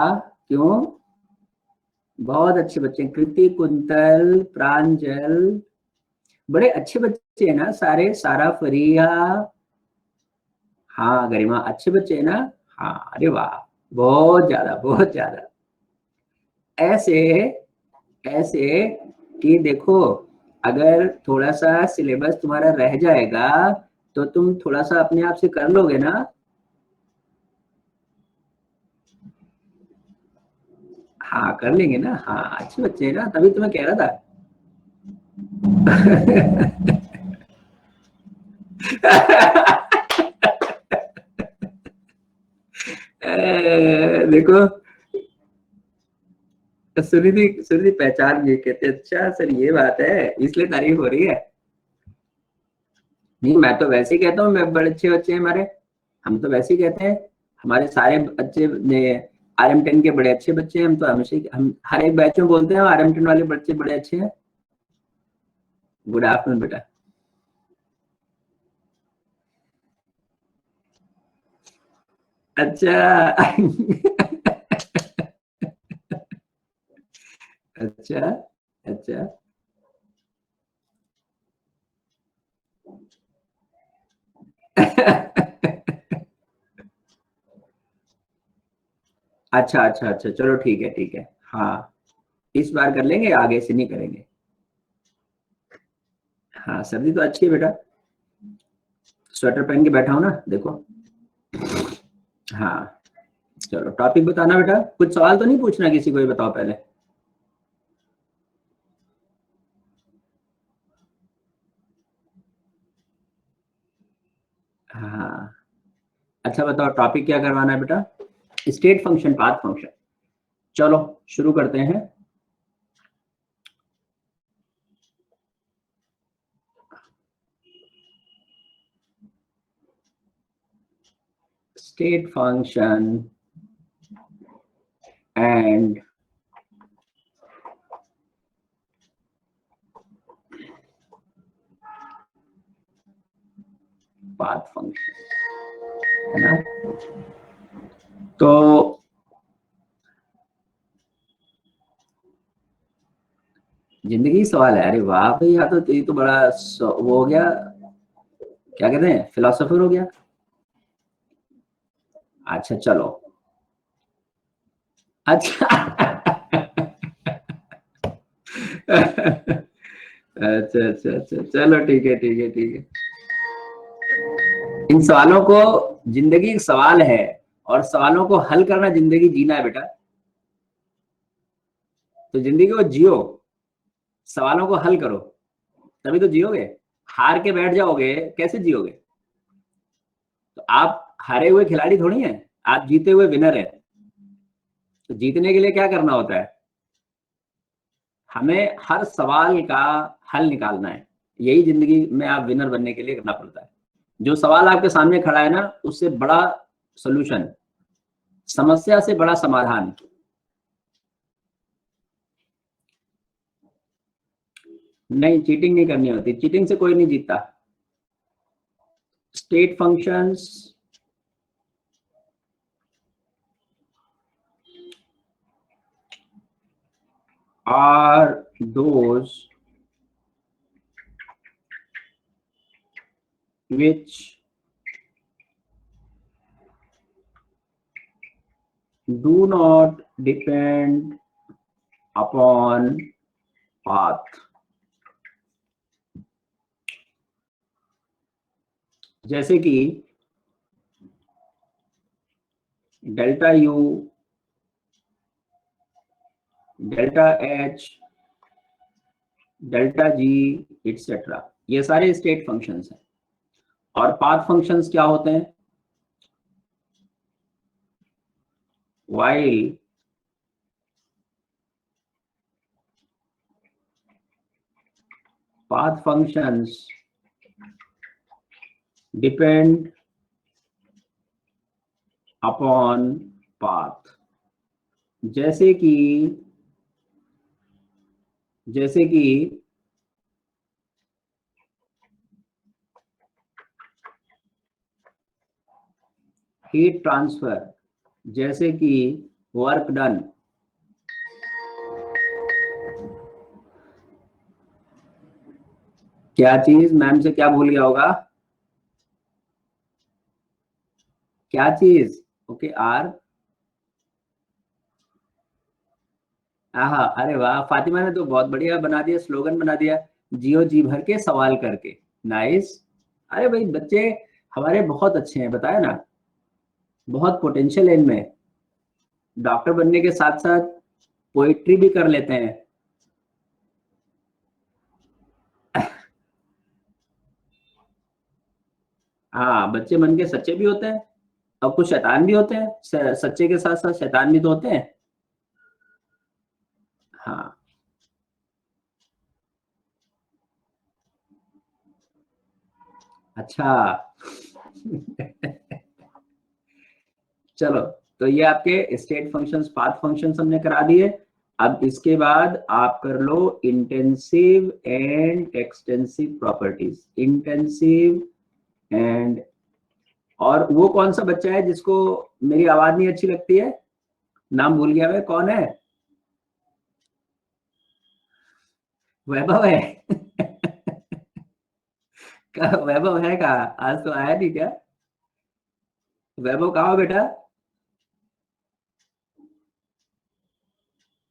क्यों? बहुत अच्छे बच्चे हैं, कृति, कुंतल, प्रांजल, बड़े अच्छे बच्चे हैं ना सारे, सारा, फरिया। हाँ गरिमा, अच्छे बच्चे हैं ना। हाँ, अरे वाह, बहुत ज्यादा, बहुत ज्यादा। ऐसे ऐसे कि देखो, अगर थोड़ा सा सिलेबस तुम्हारा रह जाएगा तो तुम थोड़ा सा अपने आप से कर लोगे ना। हाँ कर लेंगे ना, हाँ अच्छे बच्चे हैं ना, तभी तो मैं कह रहा था। देखो, सुनिधि, सुनिधि पहचान गई, कहते अच्छा सर ये बात है, इसलिए तारीफ हो रही है। नहीं, मैं तो वैसे ही कहता हूँ, मैं बड़े अच्छे बच्चे हैं हमारे, हम तो वैसे ही कहते हैं। हमारे सारे बच्चे RM10 के बड़े अच्छे बच्चे हैं, हम तो हमेशा हम हर एक बैच में बोलते हैं RM10 वाले बच्चे बड़े अच्छे हैं। गुड आफ्टरनून बेटा। अच्छा। अच्छा। अच्छा। अच्छा अच्छा अच्छा, चलो ठीक है ठीक है। हाँ, इस बार कर लेंगे, आगे से नहीं करेंगे। हाँ, सर्दी तो अच्छी है बेटा, स्वेटर पहन के बैठा हूं ना, देखो। हाँ, चलो टॉपिक बताना बेटा, कुछ सवाल तो नहीं पूछना किसी को, ही बताओ पहले। हाँ, अच्छा बताओ टॉपिक क्या करवाना है बेटा। स्टेट फंक्शन, पाथ फंक्शन, चलो शुरू करते हैं। State function and path function, है ना। तो जिंदगी की सवाल है, अरे वाह भाई, यहाँ तो ये तो बड़ा वो हो गया, क्या कहते हैं, फिलोसोफर हो गया। अच्छा चलो। अच्छा। अच्छा अच्छा अच्छा, चलो ठीक है ठीक है ठीक है। इन सवालों को, जिंदगी एक सवाल है, और सवालों को हल करना जिंदगी जीना है बेटा। तो जिंदगी को जियो, सवालों को हल करो, तभी तो जियोगे। हार के बैठ जाओगे, कैसे जियोगे? तो आप हारे हुए खिलाड़ी थोड़ी हैं, आप जीते हुए विनर है। तो जीतने के लिए क्या करना होता है? हमें हर सवाल का हल निकालना है, यही जिंदगी में आप विनर बनने के लिए करना पड़ता है। जो सवाल आपके सामने खड़ा है ना, उससे बड़ा सोल्यूशन, समस्या से बड़ा समाधान। नहीं, चीटिंग नहीं करनी होती, चीटिंग से कोई नहीं जीतता। State functions are those which do not depend upon path। जैसे कि delta U, delta H, delta G, etcetera, ये सारे स्टेट फंक्शंस हैं। और पाथ फंक्शंस क्या होते हैं? while path functions depend upon path। जैसे कि, जैसे कि हीट ट्रांसफर, जैसे कि वर्क डन। क्या चीज मैम से क्या भूल गया होगा? क्या चीज? ओके आर। हाँ, अरे वाह, फातिमा ने तो बहुत बढ़िया बना दिया, स्लोगन बना दिया, जियो जी भर के सवाल करके। नाइस। अरे भाई बच्चे हमारे बहुत अच्छे हैं, बताया ना, बहुत पोटेंशियल है इनमें। डॉक्टर बनने के साथ साथ पोइट्री भी कर लेते हैं। हाँ, बच्चे मन के सच्चे भी होते हैं और कुछ शैतान भी होते हैं, सच्चे के साथ साथ शैतान भी तो होते हैं। हाँ। अच्छा। चलो, तो ये आपके स्टेट फंक्शंस, पाथ फंक्शंस हमने करा दिए। अब इसके बाद आप कर लो intensive and extensive properties. Intensive and, और वो कौन सा बच्चा है जिसको मेरी आवाज नहीं अच्छी लगती है? नाम भूल गया मैं, कौन है? वैभव है। वैभव है कहाँ? आज तो आया नहीं क्या? वैभव कहाँ हो बेटा?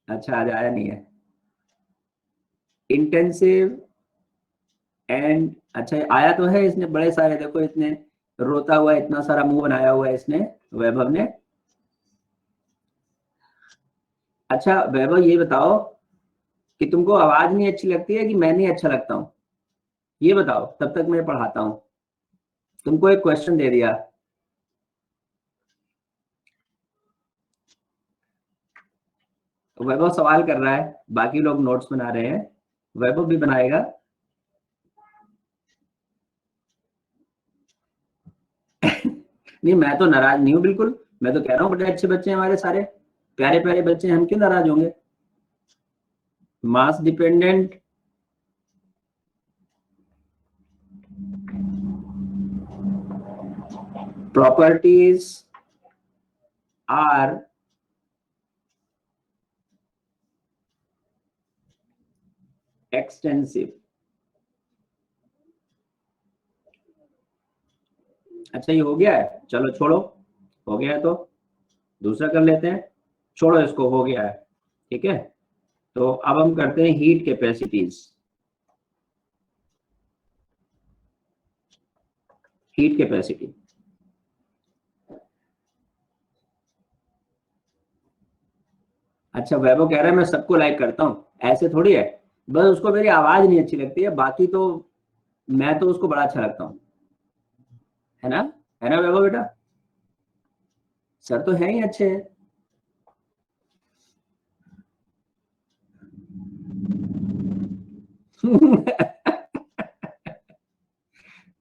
अच्छा, आज आया नहीं है। इंटेंसिव एंड, अच्छा आया तो है, इसने बड़े सारे, देखो इतने रोता हुआ, इतना सारा मुंह बनाया हुआ है इसने, वैभव ने। अच्छा वैभव, ये बताओ कि तुमको आवाज नहीं अच्छी लगती है कि मैं नहीं अच्छा लगता हूँ? ये बताओ, तब तक मैं पढ़ाता हूँ। तुमको एक क्वेश्चन दे दिया। वैभव सवाल कर रहा है, बाकी लोग नोट्स बना रहे हैं, वैभव भी बनाएगा। नहीं, मैं तो नाराज नहीं हूँ बिल्कुल। मैं तो कह रहा हूँ बड़े अच्छे बच्चे हैं हमारे सारे, प्यारे प्यारे बच्चे हैं, हम क्यों नाराज होंगे? Mass dependent. Properties are extensive. अच्छा ये हो गया है, चलो छोड़ो, हो गया है तो दूसरा कर लेते हैं। छोड़ो इसको, हो गया है। ठीक है, तो अब हम करते हैं हीट कैपेसिटीज। Heat capacity. अच्छा वैभव कह रहा है मैं सबको लाइक करता हूँ, ऐसे थोड़ी है, बस उसको मेरी आवाज नहीं अच्छी लगती है, बाकी तो मैं तो उसको बड़ा अच्छा लगता हूँ। है ना? है ना वैभव बेटा? सर तो है ही अच्छे हैं।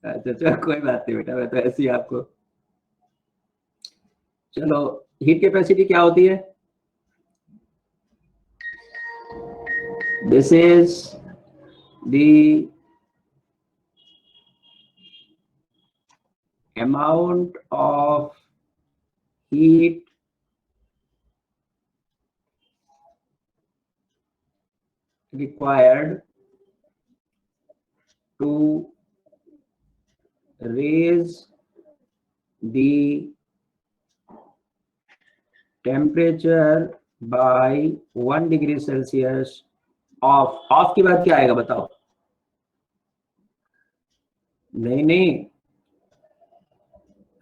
अच्छा चलो कोई बात नहीं बेटा, मैं तो ऐसे ही आपको। चलो, हीट कैपेसिटी क्या होती है? This is the amount of heat required to raise the temperature by 1 degree Celsius of. Of की बात क्या आएगा बताओ? नहीं नहीं,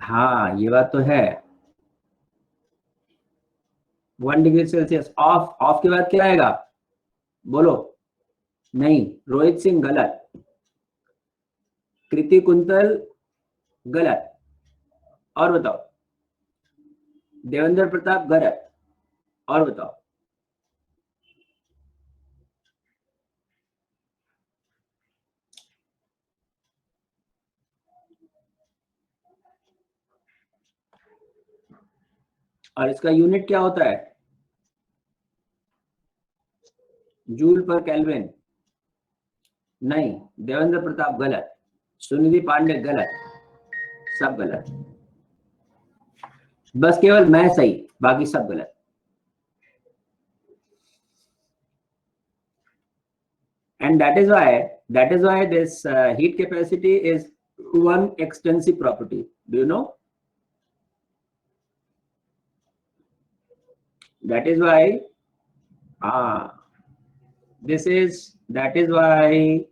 हाँ ये बात तो है। 1 डिग्री सेल्सियस ऑफ, ऑफ के बाद क्या आएगा? बोलो। नहीं, रोहित सिंह गलत, कृति कुंतल गलत, और बताओ। देवेंद्र प्रताप गलत, और बताओ। और इसका यूनिट क्या होता है? जूल पर केल्विन। नहीं, देवेंद्र प्रताप गलत, सुनिधि पांडे गलत, सब गलत, बस केवल मैं सही, बाकी सब गलत। and that is why this heat capacity is one extensive property. Do you know? That is why that is why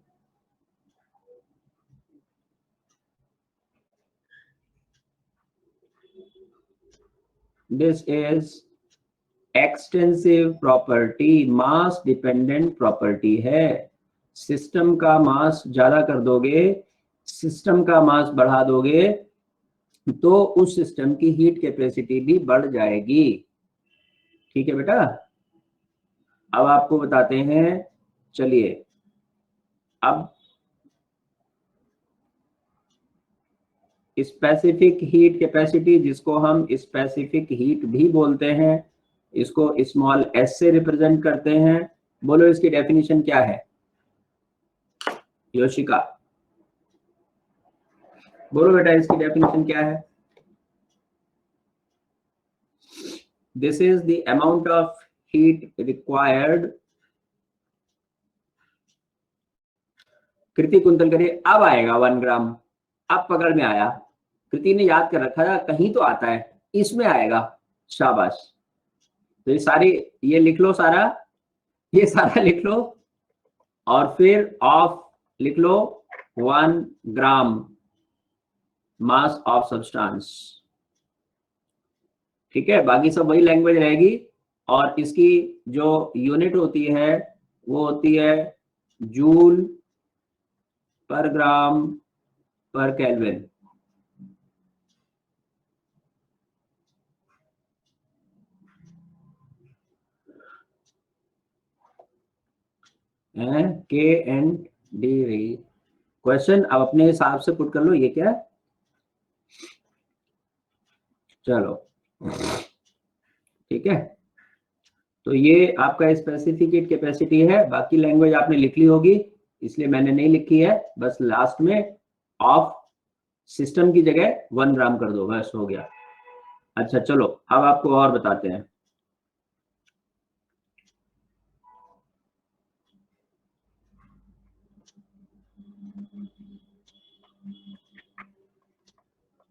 this is extensive property, mass dependent property है। सिस्टम का मास ज्यादा कर दोगे, सिस्टम का मास बढ़ा दोगे, तो उस सिस्टम की हीट कैपेसिटी भी बढ़ जाएगी। ठीक है बेटा, अब आपको बताते हैं, चलिए अब स्पेसिफिक हीट कैपेसिटी, जिसको हम स्पेसिफिक हीट भी बोलते हैं, इसको स्मॉल एस से रिप्रेजेंट करते हैं। बोलो इसकी डेफिनेशन क्या है योशिका? बोलो बेटा इसकी डेफिनेशन क्या है? This is the amount of heat required. Kriti quintal करिए, अब आएगा 1 ग्राम, अब पकड़ में आया। कृति ने याद कर रखा था, कहीं तो आता है, इसमें आएगा। शाबाश। तो ये सारी, ये लिख लो सारा, ये सारा लिख लो, और फिर ऑफ लिख लो 1 ग्राम मास ऑफ सब्सटेंस। ठीक है, बाकी सब वही लैंग्वेज रहेगी, और इसकी जो यूनिट होती है वो होती है जूल पर ग्राम पर केल्विन। के एंड डी क्वेश्चन अब अपने हिसाब से पुट कर लो। ये क्या है? चलो ठीक है, तो ये आपका स्पेसिफिक हीट कैपेसिटी है। बाकी लैंग्वेज आपने लिख ली होगी, इसलिए मैंने नहीं लिखी है, बस लास्ट में ऑफ सिस्टम की जगह 1 ग्राम कर दो, बस हो गया। अच्छा चलो, अब आपको और बताते हैं।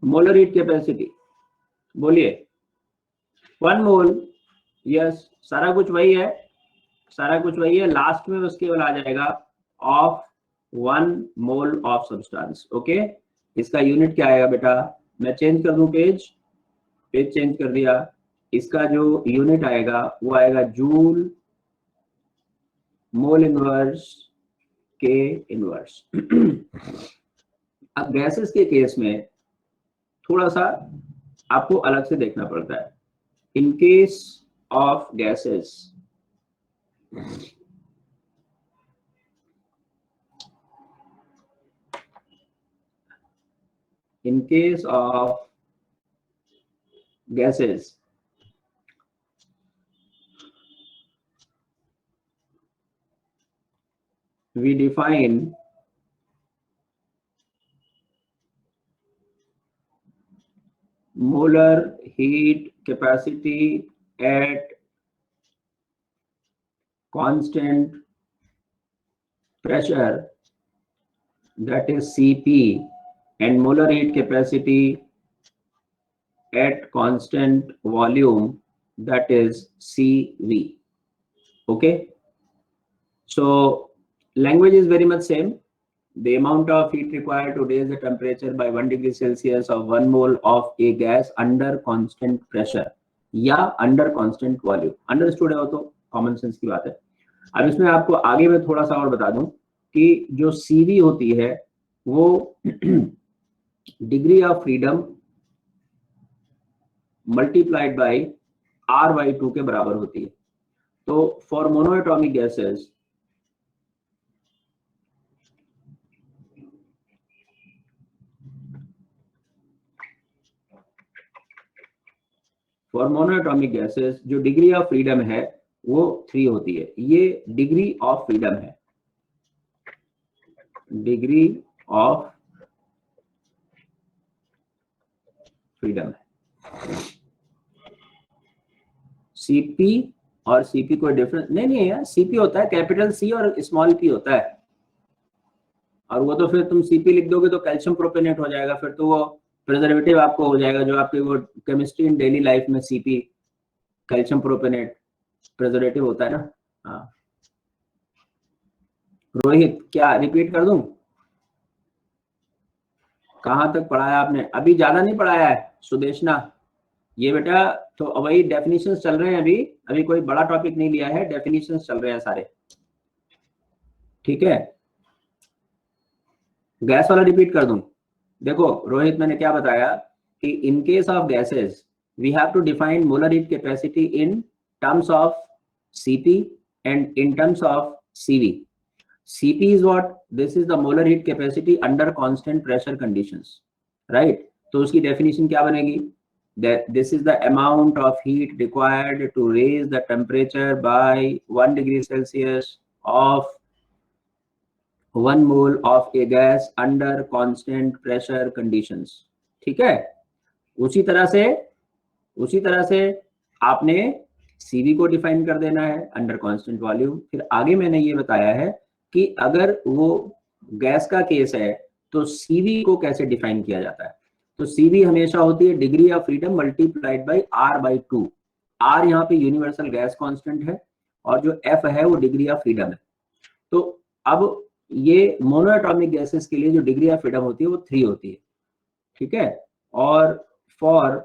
मोलर हीट कैपेसिटी बोलिए। 1 मोल, यस, सारा कुछ वही है, सारा कुछ वही है। लास्ट में बस केवल आ जाएगा of 1 mole of substance. Okay, इसका यूनिट क्या आएगा बेटा? मैं चेंज कर दूं पेज चेंज कर दिया। इसका जो यूनिट आएगा वो आएगा जूल मोल इनवर्स के इनवर्स। अब गैसेस के केस में थोड़ा सा आपको अलग से देखना पड़ता है। इन case of gases, in case of gases, we define molar heat capacity at constant pressure, that is Cp, and molar heat capacity at constant volume, that is Cv. Okay, so language is very much same. The amount of heat required to raise the temperature by 1 degree Celsius of 1 mole of a gas under constant pressure या under constant volume। Understood है वो तो common sense की बात है। अब इसमें आपको आगे मैं थोड़ा सा और बता दूं कि जो CV होती है वो degree of freedom multiplied by R/2 के बराबर होती है। तो for monoatomic gases, for monoatomic gases जो डिग्री ऑफ फ्रीडम है वो 3 होती है। ये डिग्री ऑफ फ्रीडम है, डिग्री ऑफ फ्रीडम है। Cp और सीपी कोई डिफरेंस नहीं है यार, सीपी होता है कैपिटल सी और स्मॉल पी होता है, और वो तो फिर तुम सीपी लिख दोगे तो कैल्शियम प्रोपेनेट हो जाएगा, फिर तो वो प्रिजर्वेटिव आपको हो जाएगा, जो आपके वो केमिस्ट्री इन डेली लाइफ में सीपी कैल्शियम प्रोपेनेट प्रिजर्वेटिव होता है ना। हाँ रोहित, क्या रिपीट कर दूं? कहाँ तक पढ़ाया आपने? अभी ज्यादा नहीं पढ़ाया है सुदेशना, ये बेटा तो वही डेफिनेशंस चल रहे हैं अभी, अभी कोई बड़ा टॉपिक नहीं लिया है, डेफिनेशंस चल रहे हैं सारे, ठीक है। गैस वाला रिपीट कर दूं? देखो रोहित, मैंने क्या बताया कि in case of gases we have to define molar heat capacity in terms of Cp and in terms of Cv. Cp is what? This is the molar heat capacity under constant pressure conditions, right? तो उसकी definition क्या बनेगी? That this is the amount of heat required to raise the temperature by 1 degree Celsius of 1 mole of a gas under constant pressure conditions. ठीक है। उसी तरह से आपने Cv को डिफाइन कर देना है अंडर कांस्टेंट वॉल्यूम। फिर आगे मैंने ये बताया है कि अगर वो गैस का केस है तो Cv को कैसे डिफाइन किया जाता है। तो Cv हमेशा होती है degree of freedom multiplied by R/2। R यहाँ पे यूनिवर्सल गैस कांस्टेंट है और जो F है वो डिग्री ऑफ फ्रीडम है। तो अब ये मोनोएटॉमिक गैसेस के लिए जो डिग्री ऑफ फ्रीडम होती है वो 3 होती है, ठीक है। और फॉर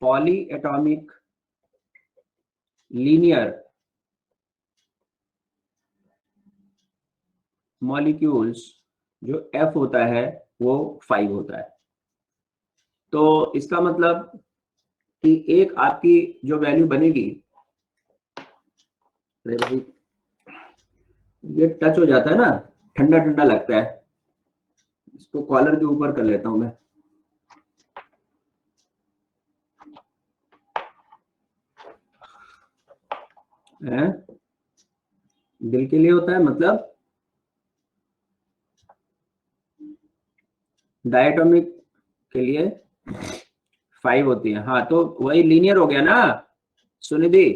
पॉलीएटॉमिक लीनियर मॉलिक्यूल्स जो F होता है वो 5 होता है। तो इसका मतलब कि एक आपकी जो वैल्यू बनेगी, अरे भाई ये टच हो जाता है ना, ठंडा ठंडा लगता है, इसको कॉलर के ऊपर कर लेता हूं मैं। है? दिल के लिए होता है मतलब डायटोमिक के लिए 5 होती है। हाँ तो वही लीनियर हो गया ना सुनिधि।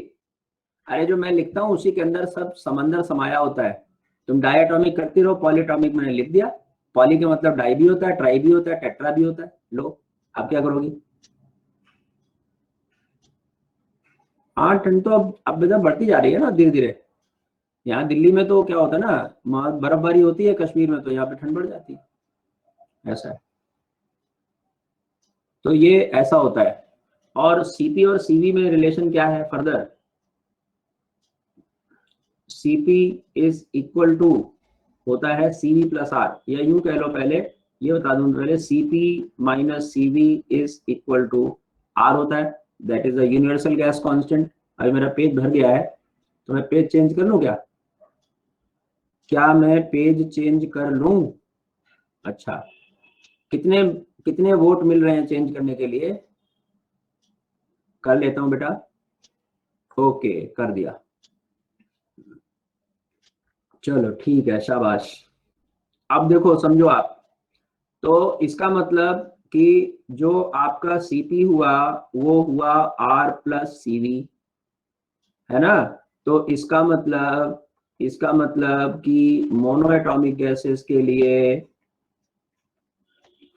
अरे जो मैं लिखता हूँ उसी के अंदर सब समंदर समाया होता है। तुम डायटोमिक करती रहो, पॉलीटॉमिक मैंने लिख दिया। पॉली का मतलब डाई भी होता है, ट्राई भी होता है, टेट्रा भी होता है। लो आप क्या करोगी? हाँ ठंड तो अब बेटा बढ़ती जा रही है ना धीरे धीरे। यहाँ दिल्ली में तो क्या होता है ना, बर्फबारी होती है, कश्मीर में तो यहाँ पे ठंड बढ़ जाती है, ऐसा है। तो ये ऐसा होता है। और सीपी और सीवी में रिलेशन क्या है further? CP is equal to होता है सीवी प्लस आर, या यूं कह लो, पहले ये बता दूं, पहले CP minus CV is equal to R होता है, that is the universal gas constant. अभी मेरा पेज भर गया है तो मैं पेज चेंज कर लूं क्या? क्या मैं पेज चेंज कर लूं? अच्छा, कितने कितने वोट मिल रहे हैं चेंज करने के लिए? कर लेता हूं बेटा। ओके कर दिया, चलो ठीक है, शाबाश। अब देखो समझो आप, तो इसका मतलब कि जो आपका सीपी हुआ वो हुआ आर प्लस सीवी, है ना। तो इसका मतलब कि मोनोएटॉमिक गैसेस के लिए,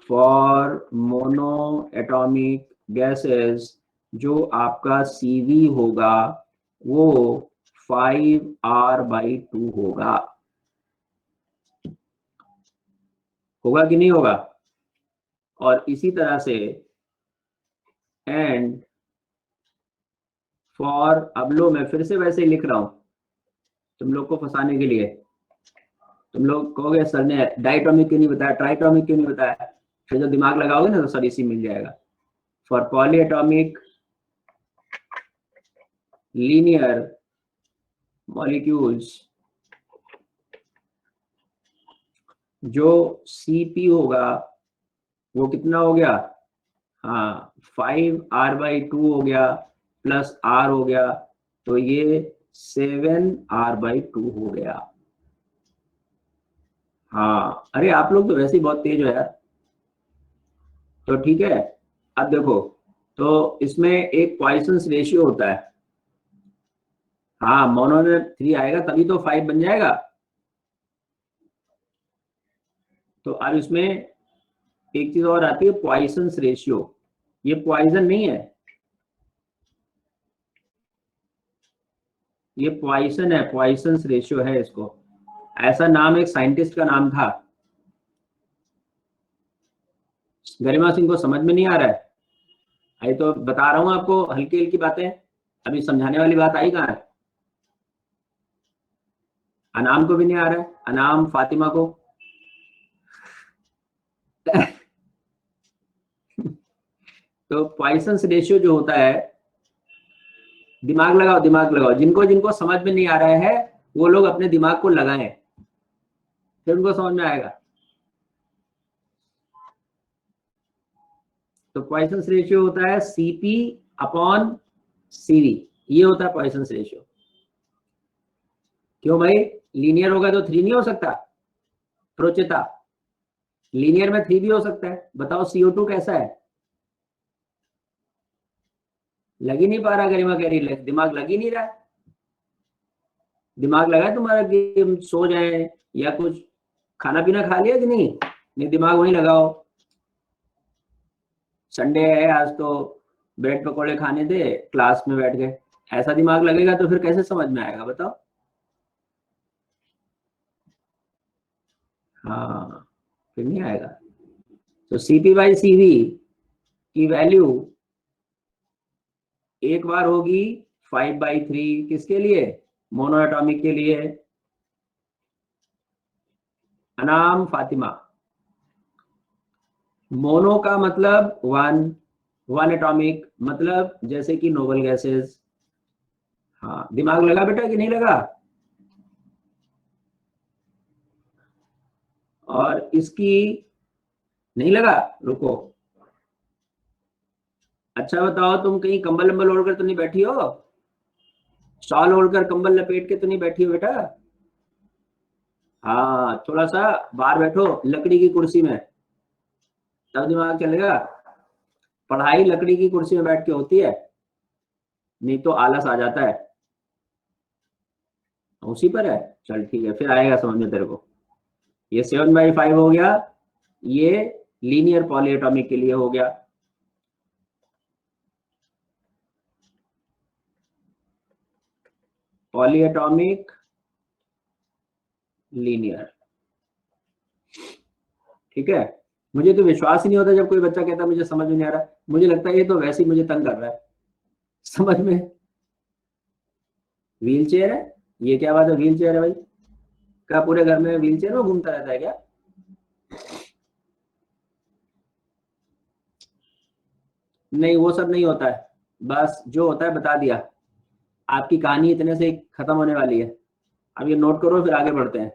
फॉर मोनोएटॉमिक गैसेस जो आपका सीवी होगा वो 5R/2 होगा कि नहीं होगा? और इसी तरह से एंड फॉर, अब लो मैं फिर से वैसे ही लिख रहा हूं तुम लोग को फंसाने के लिए। तुम लोग कहोगे सर ने डाइटोमिक क्यों नहीं बताया, ट्राइटोमिक क्यों नहीं बताया, फिर जो दिमाग लगाओगे ना तो सर इसी मिल जाएगा। फॉर पॉलीएटॉमिक लीनियर मॉलिक्यूल्स जो सीपी होगा वो कितना हो गया? हाँ 5R/2 हो गया प्लस आर हो गया, तो ये 7R/2 हो गया। हाँ अरे आप लोग तो वैसे ही बहुत तेज हो यार। तो ठीक है, अब देखो, तो इसमें एक पॉइसंस रेशियो होता है। हाँ, मोनो में 3 आएगा तभी तो 5 बन जाएगा। तो अब इसमें एक चीज और आती है, पॉइसंस रेशियो। ये पॉइजन नहीं है, ये पॉइसन है, पॉइसंस रेशियो है इसको। ऐसा नाम एक साइंटिस्ट का नाम था। गरिमा सिंह को समझ में नहीं आ रहा है? अरे तो बता रहा हूं आपको, हल्की हल्की बातें, अभी समझाने वाली बात आई कहाँ है? अनाम को भी नहीं आ रहा है, अनाम फातिमा को। तो पॉइसंस रेशियो जो होता है, दिमाग लगाओ, दिमाग लगाओ, जिनको जिनको समझ में नहीं आ रहा है वो लोग अपने दिमाग को लगाएं, फिर उनको समझ में आएगा। तो पॉइसंस रेशियो होता है सीपी अपॉन सीवी, ये होता है पॉइसंस रेशियो। क्यों भाई, लीनियर होगा तो 3 नहीं हो सकता? प्रोचिता, लीनियर में 3 भी हो सकता है। बताओ CO2 कैसा है? लग ही नहीं पा रहा, गरिमा कह रही दिमाग लग ही नहीं रहा है। दिमाग लगा है तुम्हारा कि हम सो जाए या कुछ? खाना पीना खा लिया कि नहीं? नहीं, दिमाग वहीं लगाओ। संडे है आज तो ब्रेड पकौड़े खाने थे, क्लास में बैठ गए। ऐसा दिमाग लगेगा तो फिर कैसे समझ में आएगा बताओ? हाँ, फिर नहीं आएगा। तो CP/CV की वैल्यू एक बार होगी 5/3, किसके लिए? मोनोएटॉमिक के लिए। अनाम फातिमा, मोनो का मतलब 1 एटॉमिक, मतलब जैसे कि नोबल गैसेस। हाँ, दिमाग लगा बेटा कि नहीं लगा? और इसकी नहीं लगा, रुको। अच्छा बताओ, तुम कहीं कंबल वंबल ओढ़कर तो नहीं बैठी हो? शॉल ओढ़कर कंबल लपेट के तो नहीं बैठी हो बेटा? हाँ, थोड़ा सा बाहर बैठो लकड़ी की कुर्सी में, तब दिमाग चलेगा। पढ़ाई लकड़ी की कुर्सी में बैठ के होती है, नहीं तो आलस आ जाता है। उसी पर है, चल ठीक है, फिर आएगा समझ में तेरे को। ये 7/5 हो गया, ये लीनियर पॉलीएटॉमिक के लिए हो गया। पॉलीएटॉमिक लीनियर, ठीक है। मुझे तो विश्वास ही नहीं होता जब कोई बच्चा कहता मुझे समझ में नहीं आ रहा। मुझे लगता है ये तो वैसे ही मुझे तंग कर रहा है समझ में। व्हील चेयर है, ये क्या बात है? व्हील चेयर है भाई, क्या पूरे घर में व्हील चेयर में घूमता रहता है क्या? नहीं, वो सब नहीं होता है, बस जो होता है बता दिया। आपकी कहानी इतने से खत्म होने वाली है। अब ये नोट करो, फिर आगे बढ़ते हैं।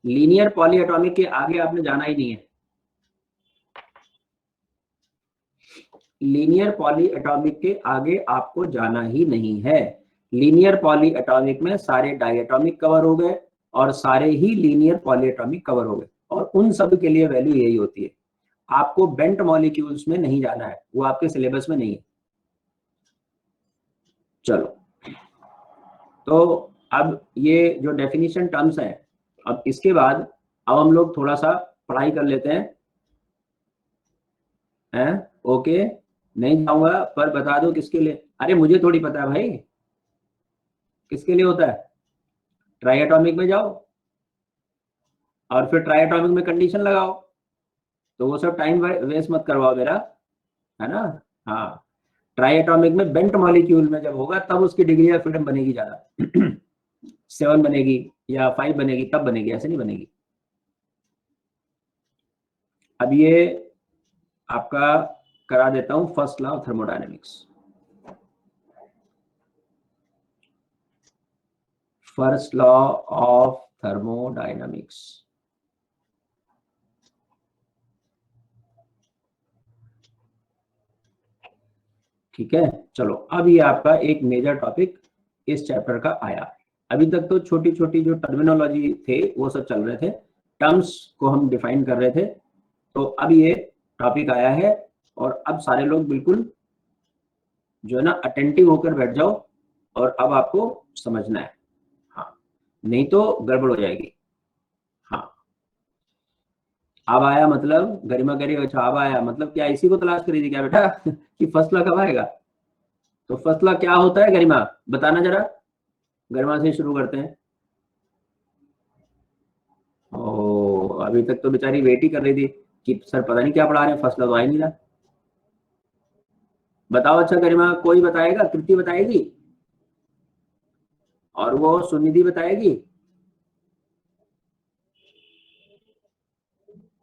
लीनियर पॉलीएटॉमिक के आगे आपने जाना ही नहीं है। लीनियर पॉलीएटॉमिक के आगे आपको जाना ही नहीं है। लीनियर पॉलीएटॉमिक में सारे डायएटॉमिक कवर हो गए और सारे ही लीनियर पॉलीएटॉमिक कवर हो गए, और उन सब के लिए वैल्यू यही होती है। आपको बेंट मॉलिक्यूल्स में नहीं जाना है, वो आपके सिलेबस में नहीं है। चलो, तो अब ये जो डेफिनेशन टर्म्स हैं, अब इसके बाद अब हम लोग थोड़ा सा पढ़ाई कर लेते हैं। ओके, नहीं जाऊंगा पर बता दो किसके लिए। अरे मुझे थोड़ी पता है भाई किसके लिए होता है। ट्राइएटॉमिक में जाओ और फिर ट्राइएटॉमिक में कंडीशन लगाओ, तो वो सब टाइम वेस्ट मत करवाओ मेरा, है ना। हाँ, ट्राइएटॉमिक में बेंट मॉलिक्यूल में जब होगा तब उसकी डिग्री ऑफ फ्रीडम बनेगी ज्यादा 7 बनेगी या 5 बनेगी, तब बनेगी, ऐसे नहीं बनेगी। अब ये आपका करा देता हूं first law of thermodynamics. First law of thermodynamics, ठीक है। चलो, अब ये आपका एक मेजर टॉपिक इस चैप्टर का आया। अभी तक तो छोटी छोटी जो टर्मिनोलॉजी थे वो सब चल रहे थे, टर्म्स को हम डिफाइन कर रहे थे। तो अब ये टॉपिक आया है और अब सारे लोग बिल्कुल जो है ना अटेंटिव होकर बैठ जाओ और अब आपको समझना है। हाँ, नहीं तो गड़बड़ हो जाएगी। हाँ, अब आया मतलब गरिमा कह रही है, अच्छा अब आया मतलब क्या इसी को तलाश करी थी क्या बेटा कि फसला कब आएगा? तो फसला क्या होता है गरिमा, बताना जरा। गरिमा से शुरू करते हैं। ओ, अभी तक तो बेचारी वेट ही कर रही थी कि सर पता नहीं क्या पढ़ा रहे हैं, फसला तो आ ही नहीं रहा। बताओ अच्छा गरिमा, कोई बताएगा? कृति बताएगी और वो सुनिधि बताएगी।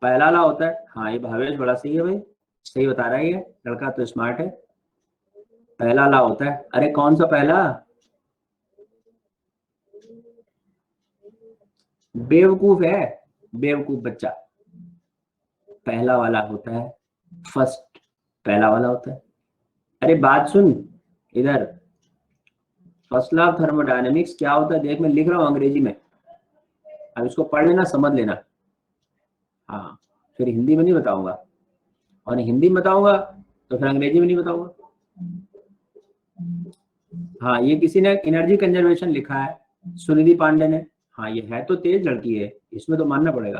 पहला ला होता है, हाँ ये भावेश बड़ा सही है भाई, सही बता रहा है, ये लड़का तो स्मार्ट है। पहला ला होता है, अरे कौन सा पहला? बेवकूफ है, बेवकूफ बच्चा। पहला वाला होता है फर्स्ट, पहला वाला होता है। अरे बात सुन इधर, फर्स्ट लॉ ऑफ थर्मोडायनेमिक्स क्या होता है देख, मैं लिख रहा हूँ अंग्रेजी में, अब इसको पढ़ लेना, समझ लेना। हाँ, फिर हिंदी में नहीं बताऊंगा, और हिंदी में बताऊंगा तो फिर अंग्रेजी में नहीं बताऊंगा। हाँ, ये किसी ने एनर्जी कंजर्वेशन लिखा है, सुनिधि पांडे ने। हाँ, ये है तो तेज लड़की है, इसमें तो मानना पड़ेगा।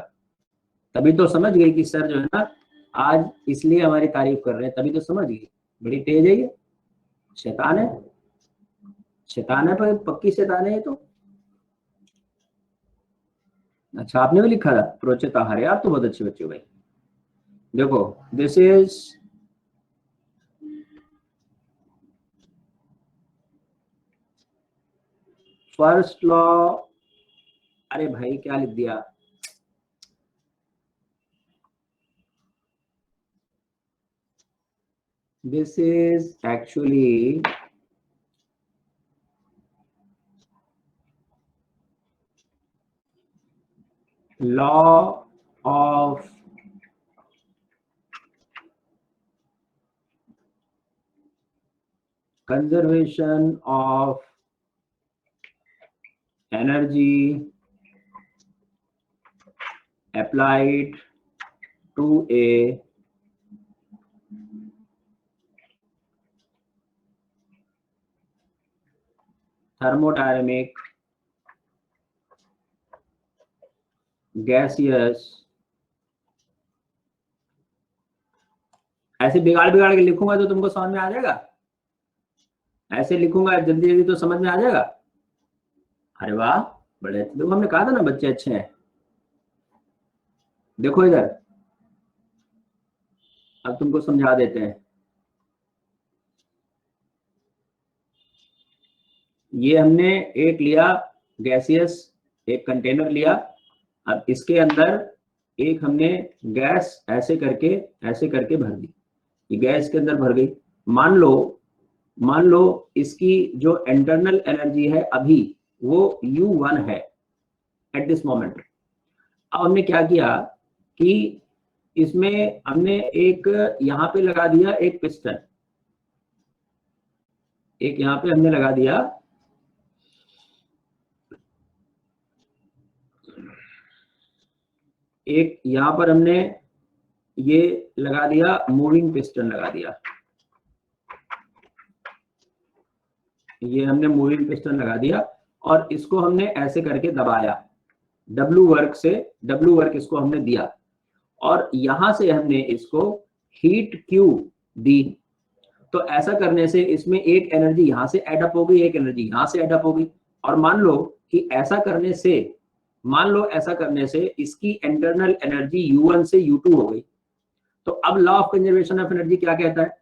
तभी तो समझ गई कि सर जो है ना आज इसलिए हमारी तारीफ कर रहे हैं, तभी तो समझ गई। बड़ी तेज है ये, शैतान है, शैतान है पर पक्की शैतान है ये तो। अच्छा, आपने भी लिखा था प्रोचित आहार, यार तो बहुत अच्छे बच्चे हो भाई। देखो, दिस इज फर्स्ट लॉ। अरे भाई क्या लिख दिया? This is actually law of conservation of energy applied to a thermodynamic gaseous। ऐसे बिगाड़ बिगाड़ के लिखूंगा तो तुमको समझ में आ जाएगा, ऐसे लिखूंगा जल्दी जल्दी तो समझ में आ जाएगा। अरे वाह, बड़े अच्छे, देखो हमने कहा था ना बच्चे अच्छे हैं। देखो इधर, अब तुमको समझा देते हैं। ये हमने एक लिया गैसियस, एक कंटेनर लिया, अब इसके अंदर एक हमने गैस ऐसे करके भर दी, ये गैस के अंदर भर गई। मान लो इसकी जो इंटरनल एनर्जी है अभी वो U1 है एट दिस मोमेंट। अब हमने क्या किया कि इसमें हमने एक यहां पे लगा दिया एक पिस्टन, एक यहां पे हमने लगा दिया, एक यहां पर हमने ये लगा दिया, मूविंग पिस्टन लगा दिया, ये हमने मूविंग पिस्टन लगा दिया और इसको हमने ऐसे करके दबाया, W वर्क से, W वर्क इसको हमने दिया और यहां से हमने इसको हीट Q दी। तो ऐसा करने से इसमें एक एनर्जी यहां से एड अप हो गई, एक एनर्जी यहां से एड अप हो गई, और मान लो कि ऐसा करने से, मान लो ऐसा करने से इसकी इंटरनल एनर्जी U1 से U2 हो गई। तो अब law of conservation of energy क्या कहता है?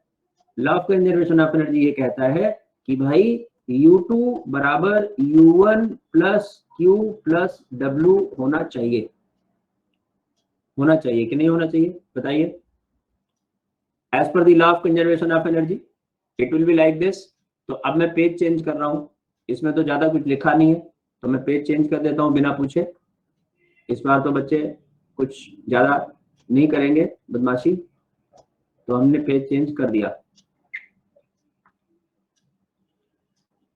Law of conservation of energy ये कहता है कि भाई U2 बराबर U1 plus Q plus W होना चाहिए, होना चाहिए कि नहीं होना चाहिए बताइए? As per the law of conservation of energy it will be like this. तो अब मैं पेज चेंज कर रहा हूं, इसमें तो ज्यादा कुछ लिखा नहीं है तो मैं पेज चेंज कर देता हूं बिना पूछे। इस बार तो बच्चे कुछ ज्यादा नहीं करेंगे बदमाशी, तो हमने पेज चेंज कर दिया।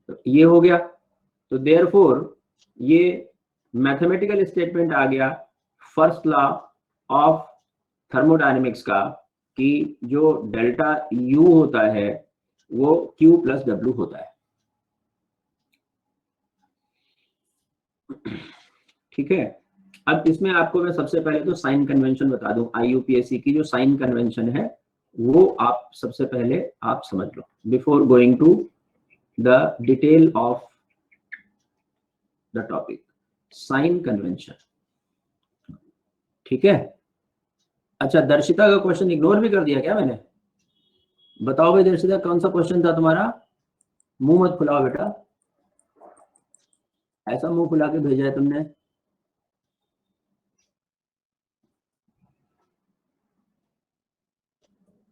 तो ये हो गया, तो देयरफॉर ये मैथमेटिकल स्टेटमेंट आ गया फर्स्ट लॉ ऑफ थर्मोडायनेमिक्स का, कि जो डेल्टा U होता है वो Q प्लस W होता है। ठीक है, अब इसमें आपको मैं सबसे पहले तो साइन कन्वेंशन बता दूं। IUPAC की जो साइन कन्वेंशन है वो आप सबसे पहले आप समझ लो before going to the detail of the topic. Sign convention, ठीक है। अच्छा, दर्शिता का क्वेश्चन इग्नोर भी कर दिया क्या मैंने? बताओ भाई दर्शिता, कौन सा क्वेश्चन था तुम्हारा? मुंह मत फुलाओ बेटा, ऐसा मुंह फुला के भेजा है तुमने।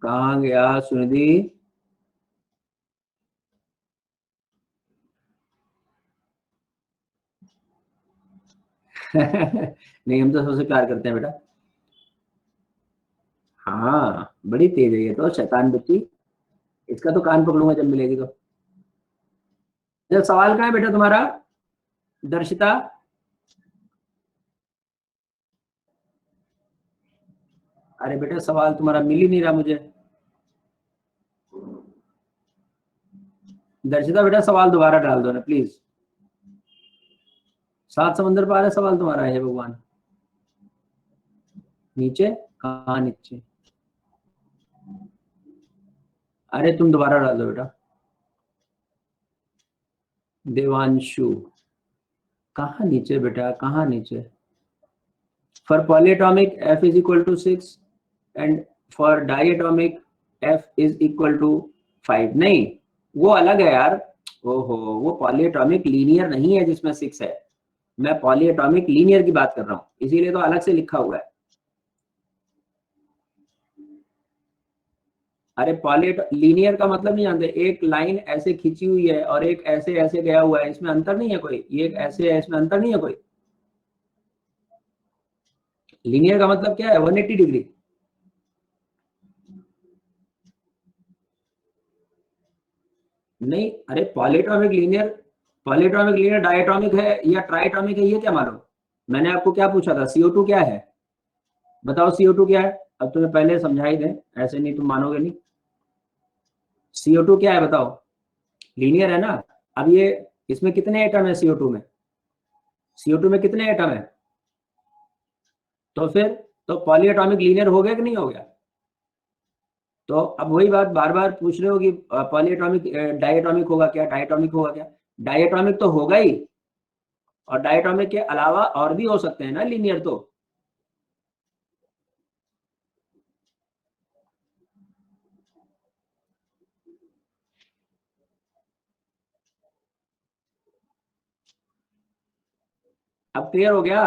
कहाँ गया सुनिधि? नहीं, हम तो सबसे प्यार करते हैं बेटा। हाँ, बड़ी तेज है ये तो, शैतान बच्ची। इसका तो कान पकड़ूंगा जब मिलेगी तो। जब सवाल कहाँ है बेटा तुम्हारा दर्शिता? अरे बेटा सवाल तुम्हारा मिल ही नहीं रहा मुझे। दर्शिता बेटा सवाल दोबारा डाल दो ना प्लीज। सात समंदर पार है सवाल तुम्हारा, है भगवान। नीचे? कहाँ नीचे? अरे तुम दोबारा डाल दो बेटा। देवांशु, कहाँ नीचे बेटा, कहाँ नीचे? For polyatomic F is equal to 6 and for diatomic F is equal to 5। नहीं, वो अलग है यार। ओहो, वो पॉलीएटॉमिक लीनियर नहीं है जिसमें 6 है। मैं पॉलीएटॉमिक लीनियर की बात कर रहा हूँ, इसीलिए तो अलग से लिखा हुआ है। अरे पॉलीट लीनियर का मतलब नहीं जानते? एक लाइन ऐसे खींची हुई है और एक ऐसे ऐसे गया हुआ है, इसमें अंतर नहीं है कोई। ये एक ऐसे है, इसमें अंतर नहीं है कोई। लीनियर का मतलब क्या है? 180 डिग्री। नहीं, अरे पॉलीएटॉमिक लीनियर डायटॉमिक है या ट्राइटॉमिक है, ये क्या मालूम? मैंने आपको क्या पूछा था? CO2 क्या है? बताओ CO2 क्या है? अब तुम्हें पहले समझा ही दें, ऐसे नहीं तुम मानोगे नहीं। CO2 क्या है बताओ? लीनियर है ना। अब ये, इसमें कितने एटम है CO2 में? CO2 में कितने एटम है? तो फिर, तो पॉलीएटॉमिक लीनियर हो गया कि नहीं हो गया? तो अब वही बात बार बार पूछ रहे हो कि पॉलीएटॉमिक डायटॉमिक होगा क्या, डायटॉमिक होगा क्या? डायटॉमिक तो होगा ही, और डायटॉमिक के अलावा और भी हो सकते हैं ना लीनियर तो। अब क्लियर हो गया?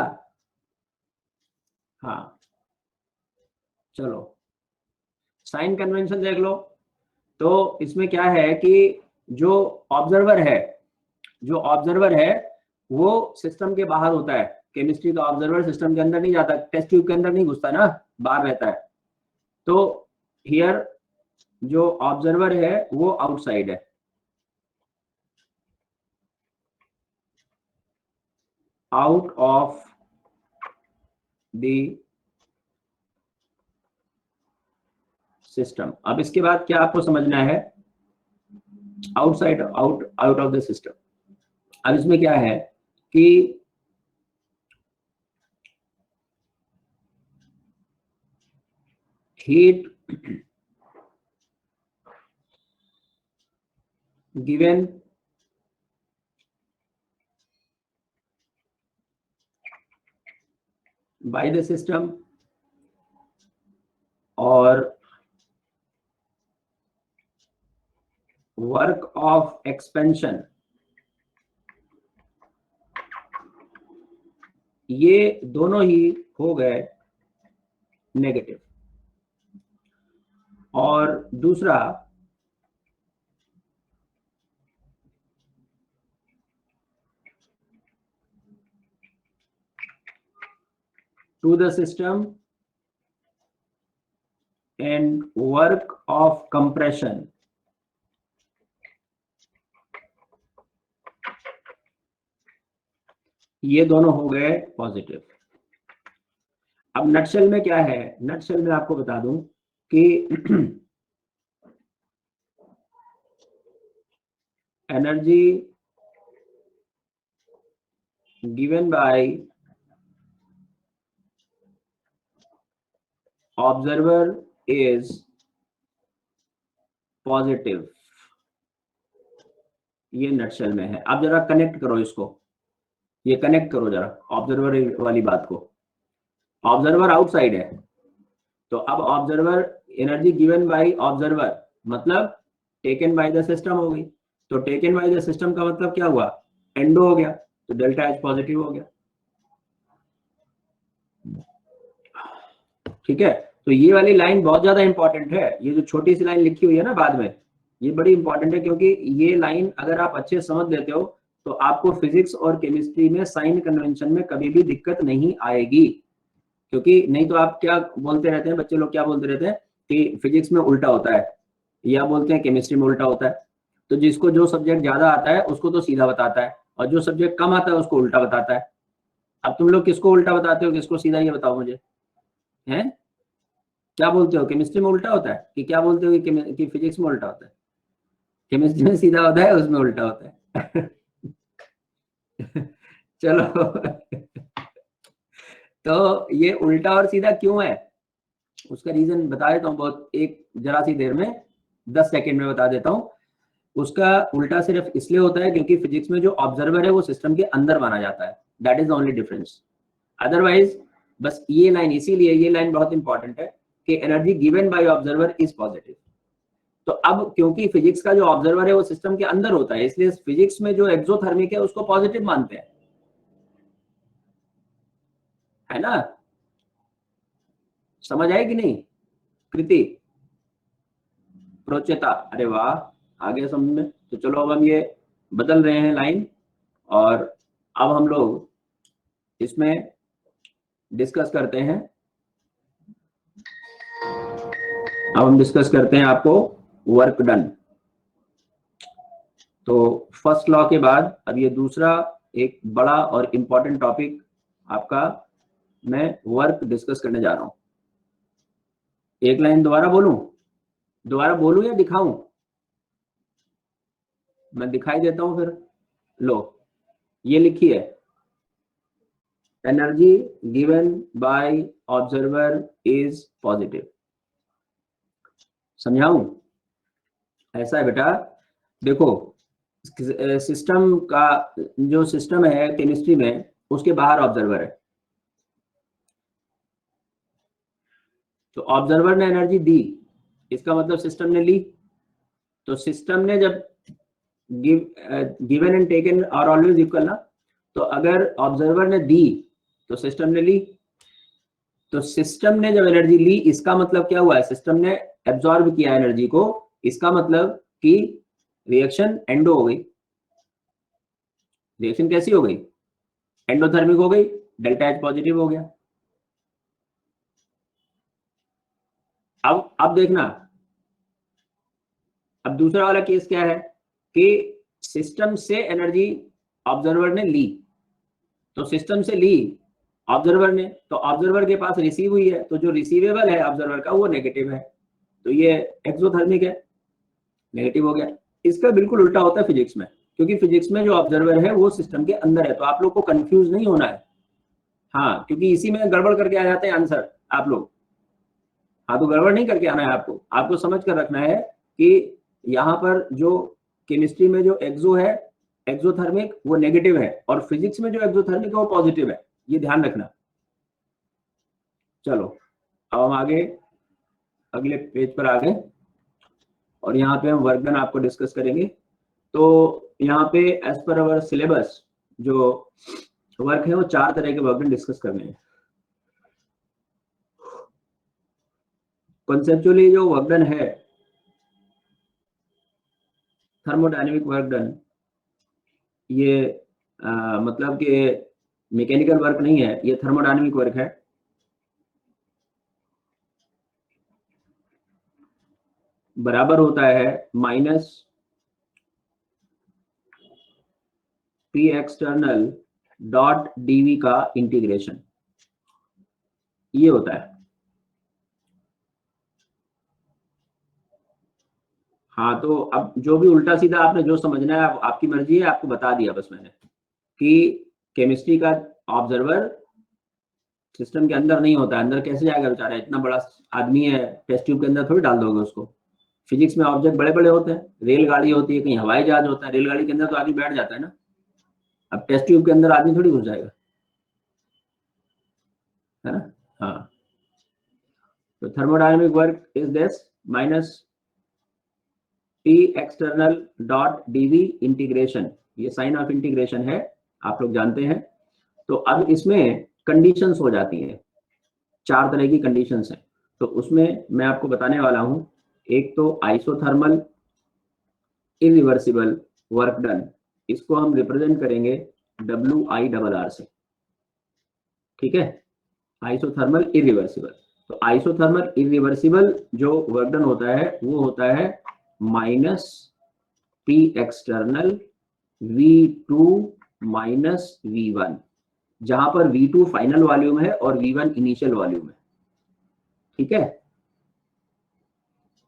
हाँ, चलो साइन कन्वेंशन देख लो। तो इसमें क्या है कि जो ऑब्जर्वर है, जो ऑब्जर्वर है वो सिस्टम के बाहर होता है। केमिस्ट्री का ऑब्जर्वर सिस्टम के अंदर नहीं जाता, टेस्ट ट्यूब के अंदर नहीं घुसता ना, बाहर रहता है। तो हियर जो ऑब्जर्वर है वो आउटसाइड है। Out of the system. अब इसके बाद क्या आपको समझना है? Outside, out of the system. अब इसमें क्या है कि heat given by the system और वर्क ऑफ एक्सपेंशन, ये दोनों ही हो गए नेगेटिव। और दूसरा, to the system and work of compression, ये दोनों हो गए पॉजिटिव। अब नटशेल में क्या है? नटशेल में आपको बता दूं कि energy given by observer is positive. ये नटशेल में है। आप जरा कनेक्ट करो इसको, ये कनेक्ट करो जरा ऑब्जर्वर वाली बात को। ऑब्जर्वर आउटसाइड है, तो अब observer energy given by observer मतलब टेकन बाय द सिस्टम हो गई। तो टेकन बाय द सिस्टम का मतलब क्या हुआ, एंडो हो गया, तो डेल्टा एच पॉजिटिव हो गया। ठीक है, तो ये वाली लाइन बहुत ज्यादा इंपॉर्टेंट है। ये जो छोटी सी लाइन लिखी हुई है ना बाद में, ये बड़ी इंपॉर्टेंट है, क्योंकि ये लाइन अगर आप अच्छे समझ लेते हो तो आपको फिजिक्स और केमिस्ट्री में साइन कन्वेंशन में कभी भी दिक्कत नहीं आएगी। क्योंकि नहीं तो आप क्या बोलते रहते हैं, बच्चे लोग क्या बोलते रहते हैं कि फिजिक्स में उल्टा होता है, या बोलते हैं केमिस्ट्री में उल्टा होता है। तो जिसको जो सब्जेक्ट ज्यादा आता है उसको तो सीधा बताता है, और जो सब्जेक्ट कम आता है उसको उल्टा बताता है। अब तुम लोग किसको उल्टा बताते हो, किसको सीधा, ये बताओ मुझे। हैं, क्या बोलते हो, केमिस्ट्री में उल्टा होता है, कि क्या बोलते हो कि फिजिक्स में उल्टा होता है? केमिस्ट्री में सीधा होता है, उसमें उल्टा होता है। चलो। तो ये उल्टा और सीधा क्यों है, उसका रीजन बता देता हूँ, बहुत एक जरा सी देर में 10 सेकंड में बता देता हूँ। उसका उल्टा सिर्फ इसलिए होता है क्योंकि फिजिक्स में जो ऑब्जर्वर है वो सिस्टम के अंदर माना जाता है, that is the only difference. Otherwise बस ये लाइन, इसीलिए ये लाइन बहुत इंपॉर्टेंट है कि energy given by observer is positive. तो अब क्योंकि फिजिक्स का जो ऑब्जर्वर है वो सिस्टम के अंदर होता है, इसलिए फिजिक्स में जो एक्सोथर्मिक है उसको पॉजिटिव मानते हैं, है ना? समझ आए कि नहीं कृति, प्रोचेता? अरे वाह, आ गया समझ में। तो चलो अब हम ये बदल रहे हैं लाइन, और अब हम लोग इसमें डिस्कस करते हैं। अब हम डिस्कस करते हैं आपको वर्क डन। तो फर्स्ट लॉ के बाद अब ये दूसरा एक बड़ा और इंपॉर्टेंट टॉपिक आपका मैं वर्क डिस्कस करने जा रहा हूं। एक लाइन दोबारा बोलूं या दिखाऊं? मैं दिखाई देता हूं फिर। लो, ये लिखी है, energy given by observer is positive. समझाऊं? ऐसा है बेटा, देखो सिस्टम का जो सिस्टम है केमिस्ट्री में, उसके बाहर ऑब्जर्वर है। तो ऑब्जर्वर ने एनर्जी दी, इसका मतलब सिस्टम ने ली। तो सिस्टम ने जब given and taken are always equal ना, तो अगर ऑब्जर्वर ने दी तो सिस्टम ने ली। तो सिस्टम ने जब एनर्जी ली, इसका मतलब क्या हुआ है, सिस्टम ने एब्जॉर्ब किया एनर्जी को, इसका मतलब कि रिएक्शन एंडो हो गई। रिएक्शन कैसी हो गई, एंडोथर्मिक हो गई, डेल्टा एच पॉजिटिव हो गया। अब देखना, अब दूसरा वाला केस क्या है कि सिस्टम से एनर्जी ऑब्जर्वर ने ली, तो सिस्टम से ली ऑब्जर्वर ने, तो ऑब्जर्वर के पास रिसीव हुई है, तो जो रिसीवेबल है ऑब्जर्वर का वो नेगेटिव है, तो ये एक्सोथर्मिक है, नेगेटिव हो गया। इसका बिल्कुल उल्टा होता है फिजिक्स में, क्योंकि फिजिक्स में जो ऑब्जर्वर है वो सिस्टम के अंदर है। तो आप लोग को कंफ्यूज नहीं होना है, हाँ, क्योंकि इसी में गड़बड़ करके आ जाते हैं आंसर आप लोग। हाँ, तो गड़बड़ नहीं करके आना है आपको, आपको समझ कर रखना है कि यहाँ पर जो केमिस्ट्री में जो एक्सो है, एक्सोथर्मिक, वो नेगेटिव है, और फिजिक्स में जो एक्सोथर्मिक है वो पॉजिटिव है, ये ध्यान रखना। चलो अब हम आगे अगले पेज पर आ गए, और यहाँ पे हम वर्क डन आपको डिस्कस करेंगे। तो यहाँ पे एज पर अवर सिलेबस जो वर्क है वो 4 तरह के वर्क डन डिस्कस करने हैं। कॉन्सेप्चुअली जो वर्क डन है, थर्मोडायनेमिक वर्क डन, ये मतलब कि मैकेनिकल वर्क नहीं है, ये थर्मोडायनेमिक वर्क है। बराबर होता है minus P external dot DV का इंटीग्रेशन, ये होता है। हाँ, तो अब जो भी उल्टा सीधा आपने जो समझना है आपकी मर्जी है, आपको बता दिया बस मैंने कि केमिस्ट्री का ऑब्जर्वर सिस्टम के अंदर नहीं होता है, अंदर कैसे जाएगा बेचारा, इतना बड़ा आदमी है, टेस्ट ट्यूब के अंदर थोड़ी डाल दोगे उसको। फिजिक्स में ऑब्जेक्ट बड़े बड़े होते हैं, रेलगाड़ी होती है, कहीं हवाई जहाज होता है, रेलगाड़ी के अंदर तो आदमी बैठ जाता है ना, अब टेस्ट ट्यूब के अंदर आदमी थोड़ी घुस जाएगा, है ना। हाँ, तो thermodynamic work is this minus P external dot DV integration, ये साइन ऑफ इंटीग्रेशन है, आप लोग जानते हैं। तो अब इसमें कंडीशंस हो जाती हैं, 4 तरह की कंडीशंस हैं, तो उसमें मैं आपको बताने वाला हूं। एक तो आइसोथर्मल इरिवर्सिबल वर्क डन, इसको हम रिप्रेजेंट करेंगे WI से, ठीक है, आइसोथर्मल इरिवर्सिबल। तो आइसोथर्मल इरिवर्सिबल जो वर्क डन होता है वो होता है minus P external V2 minus V1, जहां पर V2 फाइनल वॉल्यूम है और V1 इनिशियल वॉल्यूम है, ठीक है।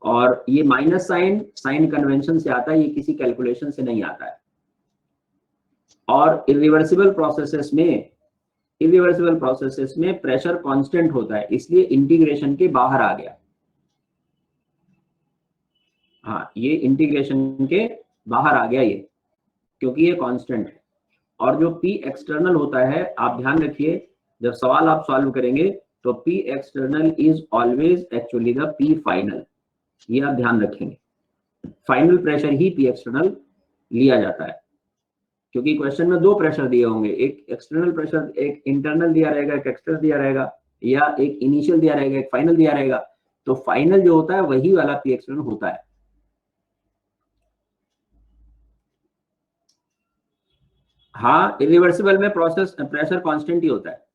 और ये माइनस साइन साइन कन्वेंशन से आता है, ये किसी कैलकुलेशन से नहीं आता है। और इरिवर्सिबल प्रोसेसेस में प्रेशर कांस्टेंट होता है, इसलिए इंटीग्रेशन के बाहर आ गया। हाँ, ये इंटीग्रेशन के बाहर आ गया ये, क्योंकि ये कांस्टेंट है। और जो P एक्सटर्नल होता है, आप ध्यान रखिए जब सवाल आप सॉल्व करेंगे तो P external is always actually the P final, ये आप ध्यान रखेंगे। फाइनल प्रेशर ही P एक्सटर्नल लिया जाता है, क्योंकि क्वेश्चन में 2 प्रेशर दिए होंगे, एक एक्सटर्नल प्रेशर, एक इंटरनल दिया रहेगा, एक एक्सटर्नल दिया रहेगा, या एक इनिशियल दिया रहेगा, एक फाइनल दिया रहेगा। तो फाइनल जो होता है वही वाला P एक्सटर्नल होता है। हाँ, इरिवर्सिबल में प्रेशर कांस्टेंट ही होता है,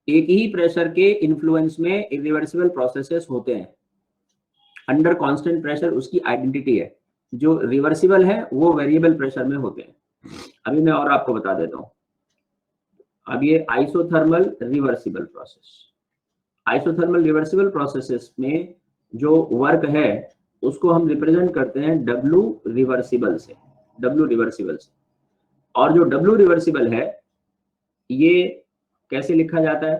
एक ही प्रेशर के इन्फ्लुएंस में इरिवर्सिबल प्रोसेसेस होते हैं, अंडर कांस्टेंट प्रेशर उसकी आइडेंटिटी है। जो रिवर्सिबल है वो वेरिएबल प्रेशर में होते हैं। अभी मैं और आपको बता देता हूं। अब ये isothermal reversible process, isothermal reversible processes में जो वर्क है उसको हम रिप्रेजेंट करते हैं W रिवर्सिबल से, W रिवर्सिबल से। और जो W रिवर्सिबल है ये कैसे लिखा जाता है,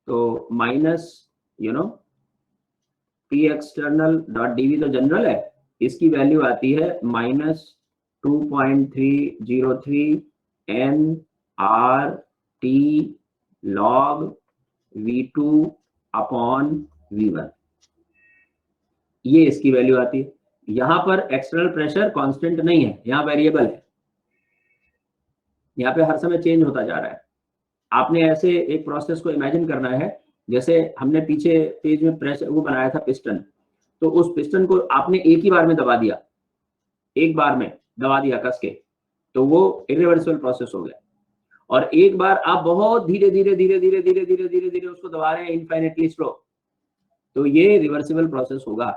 तो minus P external dot DV तो जनरल है, इसकी वैल्यू आती है minus 2.303 NRT log V2 upon V1, ये इसकी वैल्यू आती है। यहां पर एक्सटर्नल प्रेशर कांस्टेंट नहीं है, यहां वेरिएबल है, यहाँ पे हर समय चेंज होता जा रहा है। आपने ऐसे एक प्रोसेस को इमेजिन करना है, जैसे हमने पीछे पेज में प्रेशर वो बनाया था पिस्टन, तो उस पिस्टन को आपने एक ही बार में दबा दिया, एक बार में दबा दिया कस के, तो वो इरिवर्सिबल प्रोसेस हो गया। और एक बार आप बहुत धीरे धीरे धीरे धीरे धीरे धीरे धीरे धीरे उसको दबा रहे हैं इनफाइनेटली स्लो, तो ये रिवर्सिबल प्रोसेस होगा।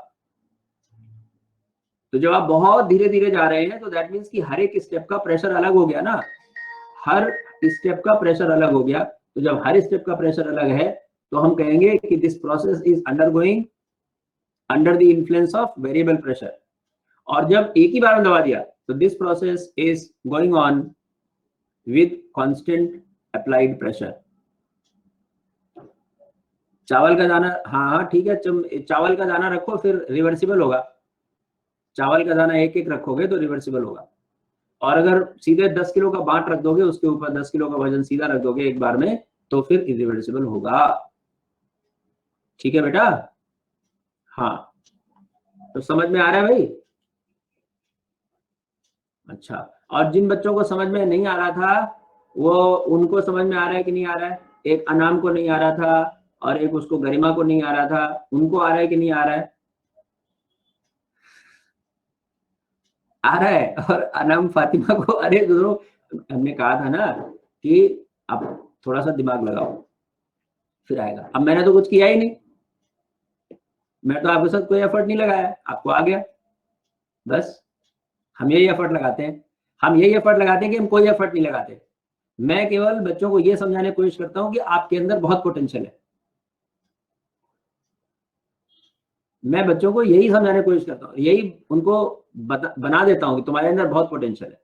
तो जब आप बहुत धीरे धीरे जा रहे हैं तो दैट मीन्स कि हर एक स्टेप का प्रेशर अलग हो गया ना, हर स्टेप का प्रेशर अलग हो गया। तो जब हर स्टेप का प्रेशर अलग है तो हम कहेंगे कि this process is undergoing under the influence of variable pressure. और जब एक ही बार में दबा दिया तो this process is going on with constant applied pressure. चावल का दाना, हाँ हाँ ठीक है, चावल का दाना रखो फिर रिवर्सिबल होगा, चावल का दाना एक एक रखोगे तो रिवर्सिबल होगा। और अगर सीधे 10 किलो का बाट रख दोगे, उसके ऊपर 10 किलो का वजन सीधा रख दोगे एक बार में, तो फिर इरिवर्सिबल होगा। ठीक है बेटा, हाँ, तो समझ में आ रहा है भाई। अच्छा, और जिन बच्चों को समझ में नहीं आ रहा था वो, उनको समझ में आ रहा है कि नहीं आ रहा है? एक अनाम को नहीं आ रहा था और एक उसको गरिमा को नहीं आ रहा था, उनको आ रहा है कि नहीं आ रहा है? आ रहा है। और अनाम फातिमा को, अरे दोनों, हमने कहा था ना कि अब थोड़ा सा दिमाग लगाओ फिर आएगा। अब मैंने तो कुछ किया ही नहीं, मैं तो आपके साथ कोई एफर्ट नहीं लगाया, आपको आ गया। बस हम यही एफर्ट लगाते हैं, हम यही एफर्ट लगाते हैं कि हम कोई एफर्ट नहीं लगाते। मैं केवल बच्चों को ये समझाने की कोशिश करता हूं कि आपके अंदर बहुत पोटेंशियल है, मैं बच्चों को यही समझाने की कोशिश करता हूँ, यही उनको बना देता हूँ कि तुम्हारे अंदर बहुत पोटेंशियल है।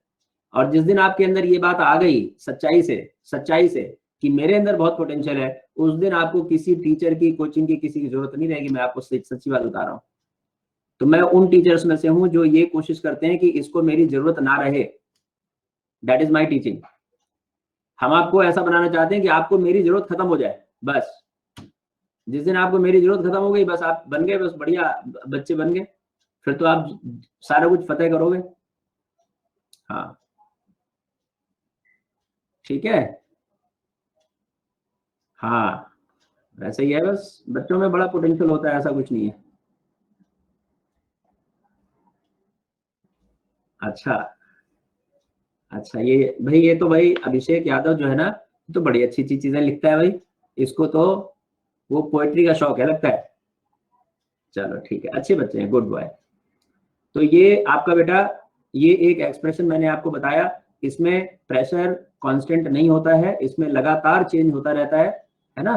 और जिस दिन आपके अंदर ये बात आ गई सच्चाई से कि मेरे अंदर बहुत पोटेंशियल है, उस दिन आपको किसी टीचर की, कोचिंग की, किसी की जरूरत नहीं रहेगी। मैं आपको सच्ची बात बता रहा हूँ। तो मैं उन टीचर्स में से हूँ जो ये कोशिश करते हैं कि इसको मेरी जरूरत ना रहे। That is my teaching. हम आपको ऐसा बनाना चाहते हैं कि आपको मेरी जरूरत खत्म हो जाए बस। जिस दिन आपको मेरी जरूरत खत्म हो गई, बस आप बन गए, बस बढ़िया बच्चे बन गए, फिर तो आप सारा कुछ फतेह करोगे। हाँ, ठीक है। हाँ, वैसे ही है, बस बच्चों में बड़ा पोटेंशियल होता है, ऐसा कुछ नहीं है। अच्छा। अच्छा, ये भाई, ये तो भाई अभिषेक यादव जो है ना, तो बड़ी अच्छी अच्छी चीजें लिखता है भाई। इसको तो वो पोएट्री का शौक है लगता है। चलो ठीक है, अच्छे बच्चे हैं, गुड बॉय। तो ये आपका बेटा, ये एक एक्सप्रेशन मैंने आपको बताया। इसमें प्रेशर कांस्टेंट नहीं होता है, इसमें लगातार चेंज होता रहता है ना।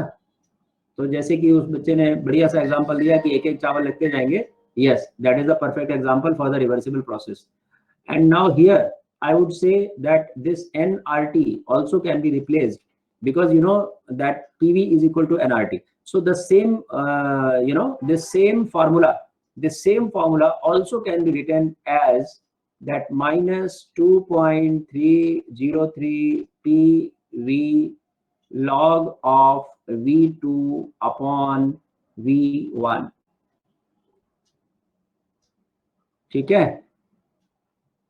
तो जैसे कि उस बच्चे ने बढ़िया सा एग्जांपल दिया कि एक एक चावल लिखते जाएंगे। Yes, that is the perfect example for the reversible process. And now here, I would say that this nRT also can be replaced, because you know that PV is equal to nRT. So the same, this same formula also can be written as that minus 2.303 PV log of V2 upon V1। ठीक है,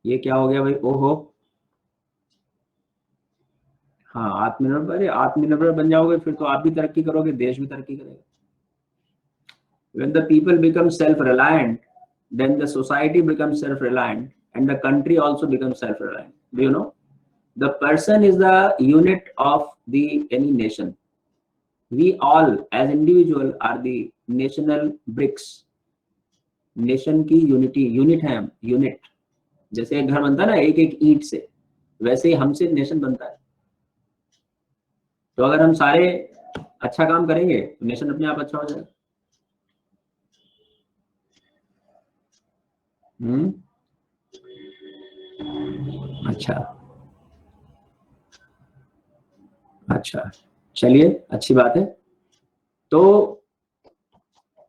ये क्या हो गया भाई, ओहो। हाँ, आत्मनिर्भर, अरे आत्मनिर्भर बन जाओगे फिर तो आप भी तरक्की करोगे, देश भी तरक्की करेगा। When the people become self-reliant, then the society becomes self-reliant, and the country also becomes self-reliant. Do you know? The person is the unit of the any nation. We all, as individual, are the national bricks. Nation की unity, unit है हम, unit. जैसे एक घर बनता है ना एक एक ईंट से, वैसे ही हमसे नेशन बनता है। तो अगर हम सारे अच्छा काम करेंगे तो नेशन अपने आप अच्छा हो जाएगा। अच्छा। अच्छा, चलिए, अच्छी बात है। तो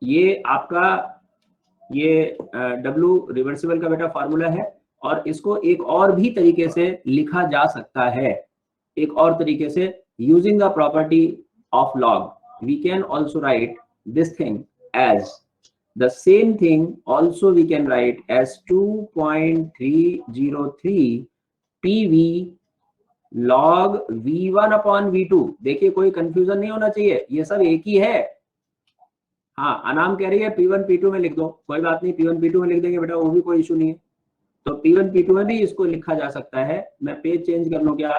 ये आपका, ये डब्लू रिवर्सिबल का बेटा फार्मूला है, और इसको एक और भी तरीके से लिखा जा सकता है। एक और तरीके से, using the property of log, we can also write this thing as the same thing. Also we can write as 2.303 PV log V1 upon V2। देखिए, कोई कंफ्यूजन नहीं होना चाहिए, ये सब एक ही है। हाँ, अनाम कह रही है P1 P2 में लिख दो, कोई बात नहीं, P1 P2 में लिख देंगे बेटा, वो भी कोई इशू नहीं है। तो P1 P2 में भी इसको लिखा जा सकता है। मैं पेज चेंज कर लूं क्या?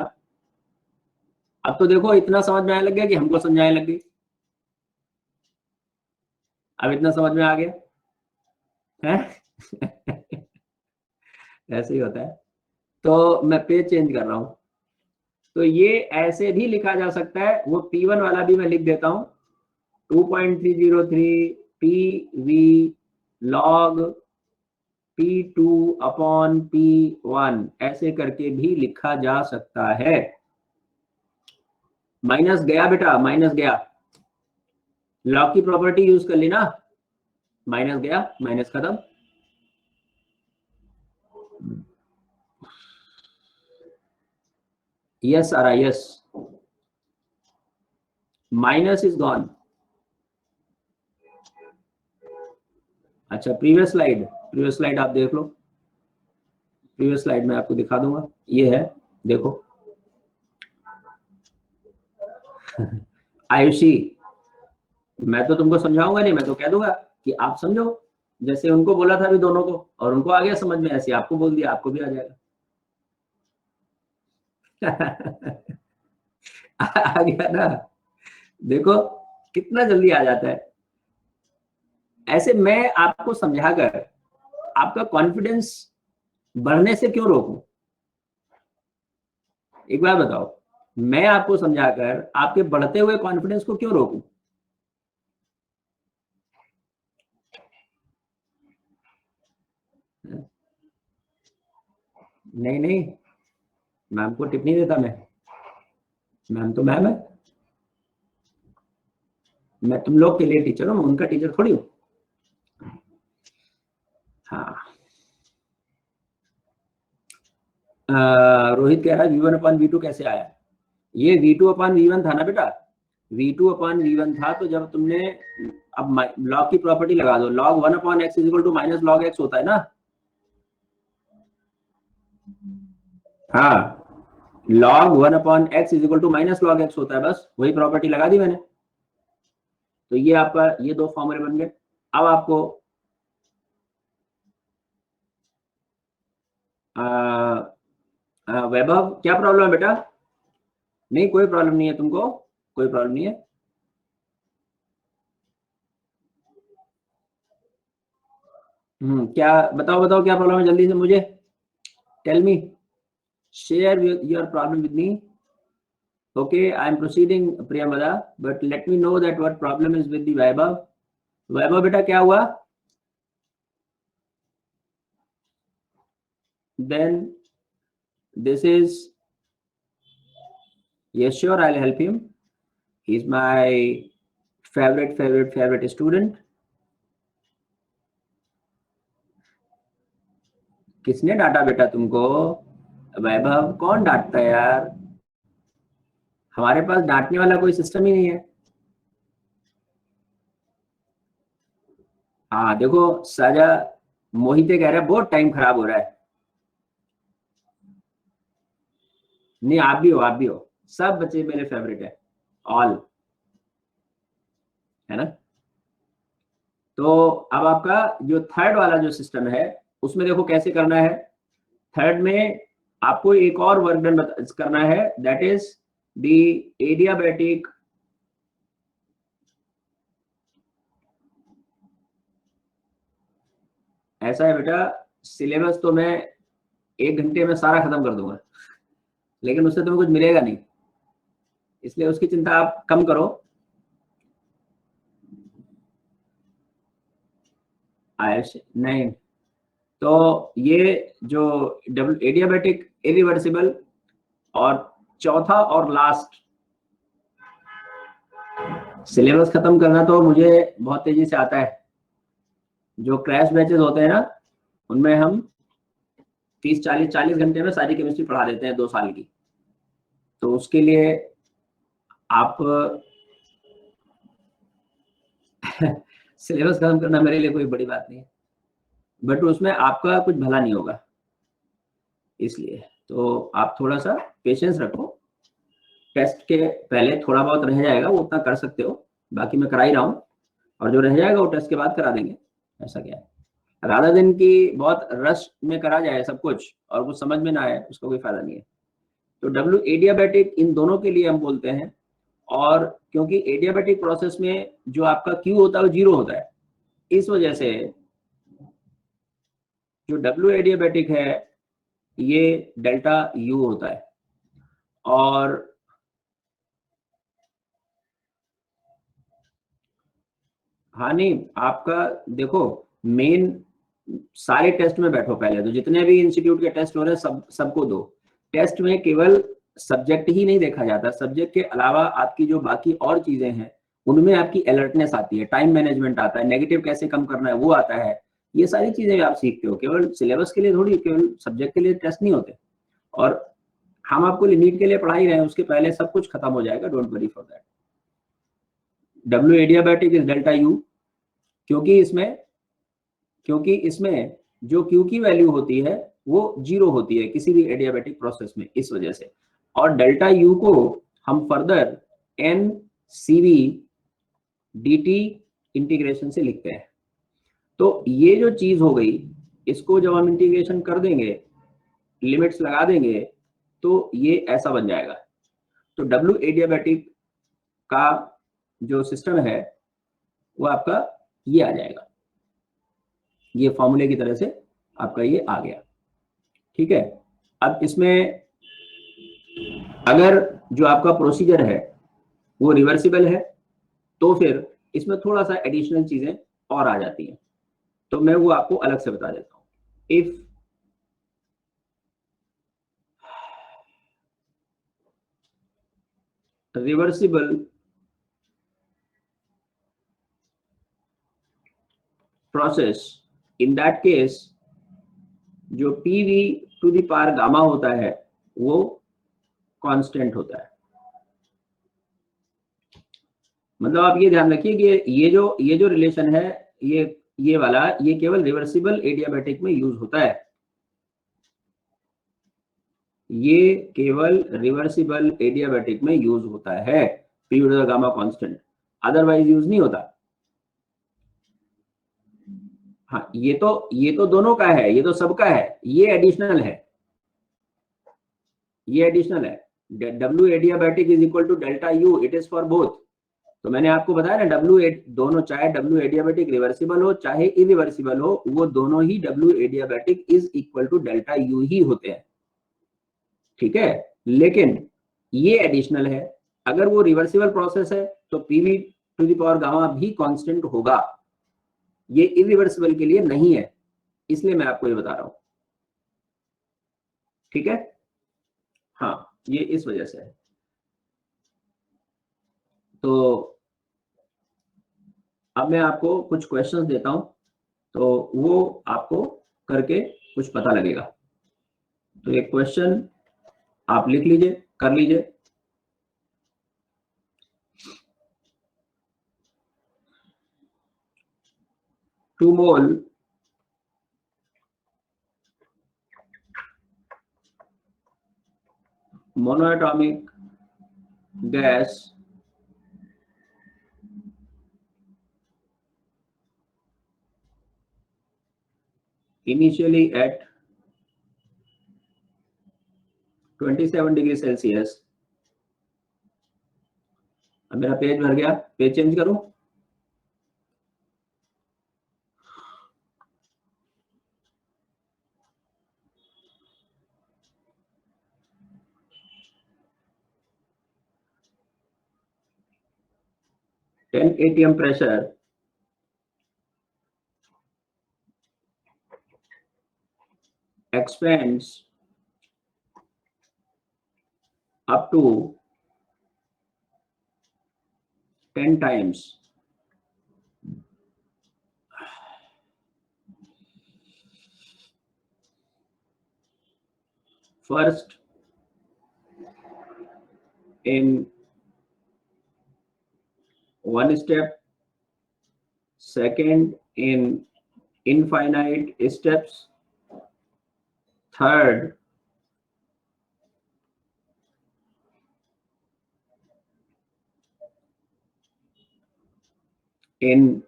अब तो देखो, इतना समझ में आने लग गया कि हमको समझाने लग गई। अब इतना समझ में आ गया है। ऐसे ही होता है। तो मैं पेज चेंज कर रहा हूं। तो ये ऐसे भी लिखा जा सकता है, वो P1 वाला भी मैं लिख देता हूं, 2.303 PV log P2 upon P1, ऐसे करके भी लिखा जा सकता है। माइनस गया बेटा, माइनस गया, लॉग की प्रॉपर्टी यूज कर ली ना, माइनस गया, माइनस खत्म। यस आ रहा, यस, माइनस इज गॉन। अच्छा, प्रीवियस स्लाइड आप देख लो। प्रीवियस स्लाइड में आपको दिखा दूंगा, ये है, देखो। आयुषी, मैं तो तुमको समझाऊंगा नहीं, मैं तो कह दूंगा कि आप समझो। जैसे उनको बोला था अभी दोनों को, और उनको आ गया समझ में, ऐसे आपको बोल दिया, आपको भी आ जाएगा। आ गया ना, देखो कितना जल्दी आ जाता है। ऐसे मैं आपको समझाकर आपका कॉन्फिडेंस बढ़ने से क्यों रोकूं? एक बार बताओ, मैं आपको समझाकर आपके बढ़ते हुए कॉन्फिडेंस को क्यों रोकूं? नहीं नहीं, मैम को टिप नहीं देता मैं, मैम तो मैम है, मैं तुम लोग के लिए टीचर हूँ, उनका टीचर थोड़ी हूँ। हाँ, रोहित कह रहा है V1/V2 कैसे आया? ये V2/V1 था ना बेटा, V2/V1 था। तो जब तुमने, अब लॉग की प्रॉपर्टी लगा दो, log 1/x is equal to minus log x होता है ना। हाँ, log 1/x is equal to minus log x होता है, बस वही प्रॉपर्टी लगा दी मैंने। तो ये आपका, ये दो फॉर्मूले बन गए। अब आपको वैभव क्या प्रॉब्लम है बेटा? नहीं कोई प्रॉब्लम नहीं है तुमको, कोई प्रॉब्लम नहीं है। क्या बताओ बताओ क्या प्रॉब्लम है, जल्दी से मुझे tell me, share your problem with me. Okay, I am proceeding Priyamada, but let me know that what problem is with the Vaibhav. Vaibhav बेटा क्या हुआ? Then this is, yes sure, I'll help him. He's my favorite student. किसने डांटा बेटा तुमको? वैभव कौन डांटता है यार? हमारे पास डांटने वाला कोई सिस्टम ही नहीं है। हाँ देखो, साजा मोहिते कह रहा है बहुत टाइम खराब हो रहा है। नहीं आप भी हो, आप भी हो, सब बच्चे मेरे फेवरेट है, ऑल, है ना। तो अब आपका जो थर्ड वाला जो सिस्टम है, उसमें देखो कैसे करना है। थर्ड में आपको एक और वर्क डन करना है, दैट इज द एडियाबैटिक ऐसा है बेटा, सिलेबस तो मैं 1 घंटे में सारा खत्म कर दूंगा, लेकिन उससे तुम्हें कुछ मिलेगा नहीं, इसलिए उसकी चिंता आप कम करो। आयुष नहीं, तो ये जो डब्ल्यू एडियाबैटिक इरिवर्सिबल, और चौथा और लास्ट, सिलेबस खत्म करना तो मुझे बहुत तेजी से आता है। जो क्रैश बैचेस होते हैं ना, उनमें हम 30-40 घंटे में सारी केमिस्ट्री पढ़ा देते हैं 2 साल की। तो उसके लिए आप सिलेबस खत्म करना मेरे लिए कोई बड़ी बात नहीं है, बट उसमें आपका कुछ भला नहीं होगा, इसलिए तो आप थोड़ा सा पेशेंस रखो। टेस्ट के पहले थोड़ा बहुत रह जाएगा, वो उतना कर सकते हो, बाकी मैं करा ही रहा हूँ, और जो रह जाएगा वो टेस्ट के बाद करा देंगे। ऐसा क्या है, राधा दिन की बहुत रश में करा जाए सब कुछ और कुछ समझ में ना आए, उसका कोई फायदा नहीं है। तो डब्ल्यू एडियाबैटिक इन दोनों के लिए हम बोलते हैं, और क्योंकि एडियाबैटिक प्रोसेस में जो आपका क्यू होता है वो 0 होता है, इस वजह से जो डब्ल्यू एडियाबैटिक है ये डेल्टा यू होता है। और हाँ नहीं, आपका देखो, मेन सारे टेस्ट में बैठो पहले, तो जितने भी इंस्टीट्यूट के टेस्ट हो रहे हैं सबको दो। टेस्ट में केवल सब्जेक्ट ही नहीं देखा जाता, सब्जेक्ट के अलावा आपकी जो बाकी और चीजें हैं उनमें आपकी अलर्टनेस आती है, टाइम मैनेजमेंट आता है, नेगेटिव कैसे कम करना है वो आता है, ये सारी चीजें आप सीखते हो। केवल सिलेबस के लिए थोड़ी, केवल सब्जेक्ट के लिए टेस्ट नहीं होते। और हम आपको नीट के लिए पढ़ा ही रहे हैं, उसके पहले सब कुछ खत्म हो जाएगा, don't worry for that. W adiabatic is delta U, क्योंकि इसमें जो क्यू की वैल्यू होती है वो 0 होती है किसी भी एडियाबैटिक प्रोसेस में, इस वजह से। और डेल्टा यू को हम further n C V d T integration से लिखते हैं। तो ये जो चीज हो गई, इसको जब हम इंटीग्रेशन कर देंगे, लिमिट्स लगा देंगे, तो ये ऐसा बन जाएगा। तो डब्ल्यू एडियाबैटिक का जो सिस्टम है वो आपका ये आ जाएगा, ये फॉर्मूले की तरह से आपका ये आ गया, ठीक है। अब इसमें अगर जो आपका प्रोसीजर है वो रिवर्सिबल है, तो फिर इसमें थोड़ा सा एडिशनल चीजें और आ जाती हैं, तो मैं वो आपको अलग से बता देता हूँ। If reversible process, in that case जो PV to the power gamma होता है वो कांस्टेंट होता है। मतलब आप ये ध्यान रखिए कि ये जो रिलेशन है, ये वाला, ये केवल रिवर्सिबल एडियाबैटिक में यूज होता है। ये केवल रिवर्सिबल एडियाबैटिक में यूज होता है, P to the gamma constant, otherwise use नहीं होता। हाँ, ये तो दोनों का है, ये तो सबका है, ये एडिशनल है, ये एडिशनल है। W adiabatic is equal to delta U, it is for both. तो मैंने आपको बताया ना, W दोनों, चाहे W एडियाबैटिक रिवर्सिबल हो चाहे इरिवर्सिबल हो, वो दोनों ही W adiabatic is equal to delta U ही होते हैं, ठीक है। लेकिन ये एडिशनल है, अगर वो रिवर्सिबल प्रोसेस है तो PV to the power gamma भी कांस्टेंट होगा, ये इरिवर्सिबल के लिए नहीं है, इसलिए मैं आपको ये बता रहा हूं, ठीक है। हाँ, ये इस वजह से है। तो अब मैं आपको कुछ क्वेश्चंस देता हूं, तो वो आपको करके कुछ पता लगेगा। तो एक क्वेश्चन आप लिख लीजिए, कर लीजिए। Two mole monoatomic gas initially at 27 degree Celsius. अब मेरा पेज भर गया, पेज चेंज करूं? Ten atm pressure expands up to 10 times first in one step, second in infinite steps, third in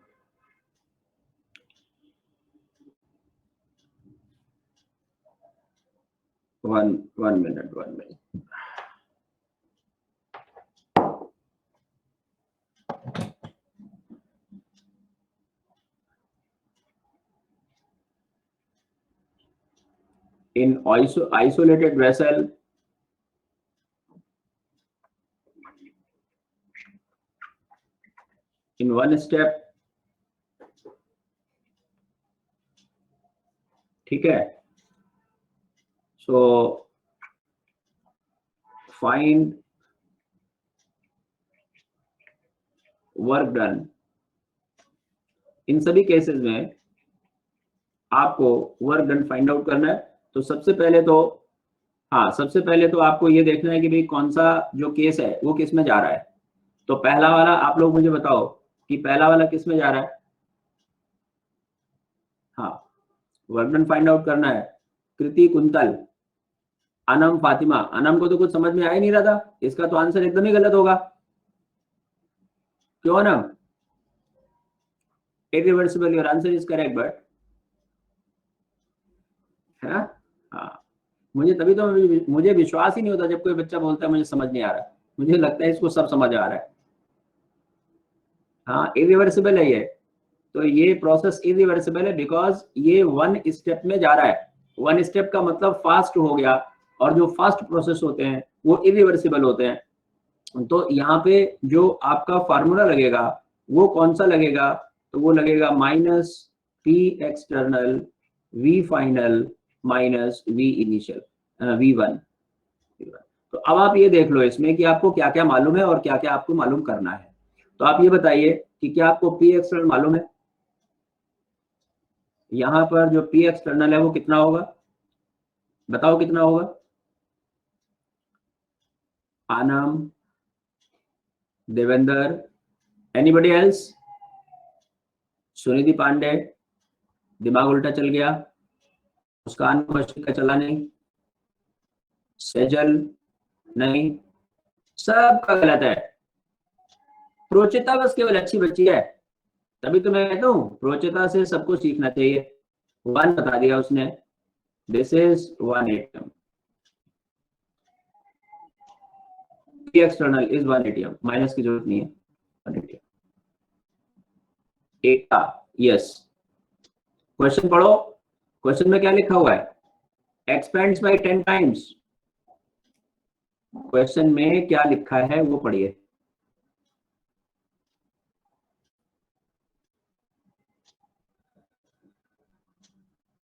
one minute. In isolated vessel, in one step, ठीक है। So find work done। इन सभी cases में आपको work done find out करना है। तो सबसे पहले तो आपको ये देखना है कि भाई कौन सा जो केस है वो किस में जा रहा है। तो पहला वाला आप लोग मुझे बताओ कि पहला वाला किस में जा रहा है। हाँ, वर्क डन फाइंड आउट करना है। कृति कुंतल, अनम फातिमा। अनम को तो कुछ समझ में आ ही नहीं रहा था, इसका तो आंसर एकदम ही गलत होगा। क्यों Anam? Irreversible, your answer is correct, but है ना। हाँ, मुझे तभी तो मुझे विश्वास ही नहीं होता जब कोई बच्चा बोलता है मुझे समझ नहीं आ रहा। मुझे लगता है इसको सब समझ आ रहा है। हाँ, इरिवर्सिबल है ये। तो ये प्रोसेस इरिवर्सिबल है बिकॉज ये वन स्टेप में जा रहा है। वन स्टेप का मतलब फास्ट हो गया, और जो फास्ट प्रोसेस होते हैं वो इरिवर्सिबल होते हैं। तो यहाँ पे जो आपका फार्मूला लगेगा वो कौन सा लगेगा? तो वो लगेगा minus P external V final minus V initial, V1। तो अब आप ये देख लो इसमें कि आपको क्या क्या मालूम है और क्या क्या आपको मालूम करना है। तो आप ये बताइए कि क्या आपको पी एक्सटर्नल मालूम है? यहाँ पर जो पी एक्सटर्नल है वो कितना होगा, बताओ कितना होगा? Anam, Devendra, anybody else? सुनिधि पांडे, दिमाग उल्टा चल गया? मुस्कान कौशिक का चला नहीं? सेजल नहीं? सब का गलत है। प्रोचिता बस केवल अच्छी बच्ची है, तभी तो मैं कहता हूँ प्रोचिता से सबको सीखना चाहिए। वन बता दिया उसने, this is 1 ATM, P external is 1 ATM, minus की जरूरत नहीं है, 1 एटीएम। एकता, यस। क्वेश्चन पढ़ो, क्वेश्चन में क्या लिखा हुआ है? Expends bye 10 times. क्वेश्चन में क्या लिखा है वो पढ़िए।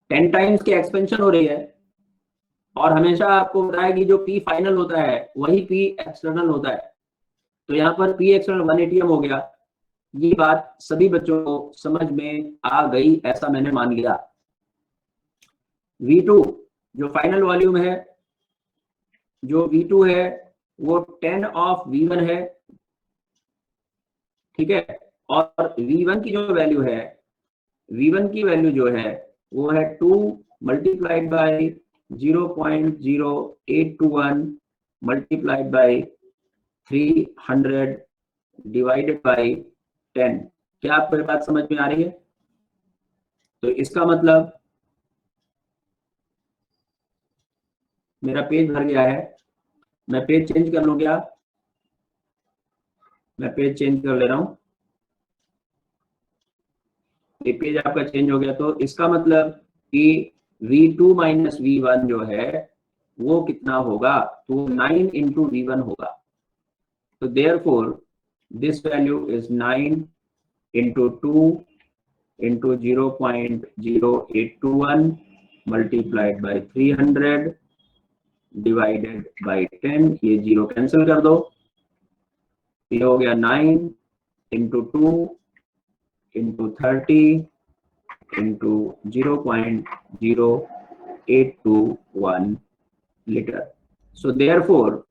टेन टाइम्स की एक्सपेंशन हो रही है, और हमेशा आपको बताया कि जो पी फाइनल होता है वही पी एक्सटर्नल होता है। तो यहाँ पर पी एक्सटर्नल 1 एटीएम हो गया। ये बात सभी बच्चों को समझ में आ गई ऐसा मैंने मान लिया। V2 जो फाइनल वॉल्यूम है, जो V2 है वो 10 ऑफ V1 है, ठीक है। और V1 की जो वैल्यू है, V1 की वैल्यू जो है वो है 2 multiplied by 0.0821 multiplied by 300 divided by 10। क्या आपको ये बात समझ में आ रही है? तो इसका मतलब मेरा पेज भर गया है, मैं पेज चेंज कर लूं क्या? मैं पेज चेंज कर ले रहा हूं, ये पेज आपका चेंज हो गया। तो इसका मतलब कि V2 माइनस V1 जो है वो कितना होगा? तो 9 इंटू V1 होगा। तो therefore this value is 9 into 2 into 0.0821 multiplied by 300 divided by 10। ये जीरो कैंसिल कर दो, ये हो गया 9 into 2 into 30 into 0.0821 litre. So therefore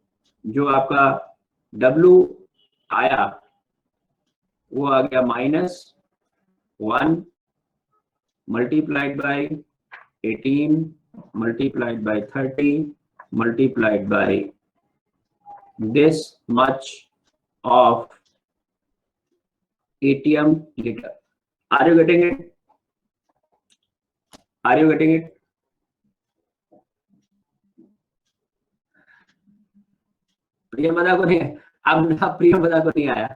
जो आपका W आया वो आ गया -1 multiplied by 18 multiplied by 30 multiplied by this much of ATM liter. Are you getting it? Are you getting it? Priyamvada को नहीं, अब प्रियंवदा को नहीं आया।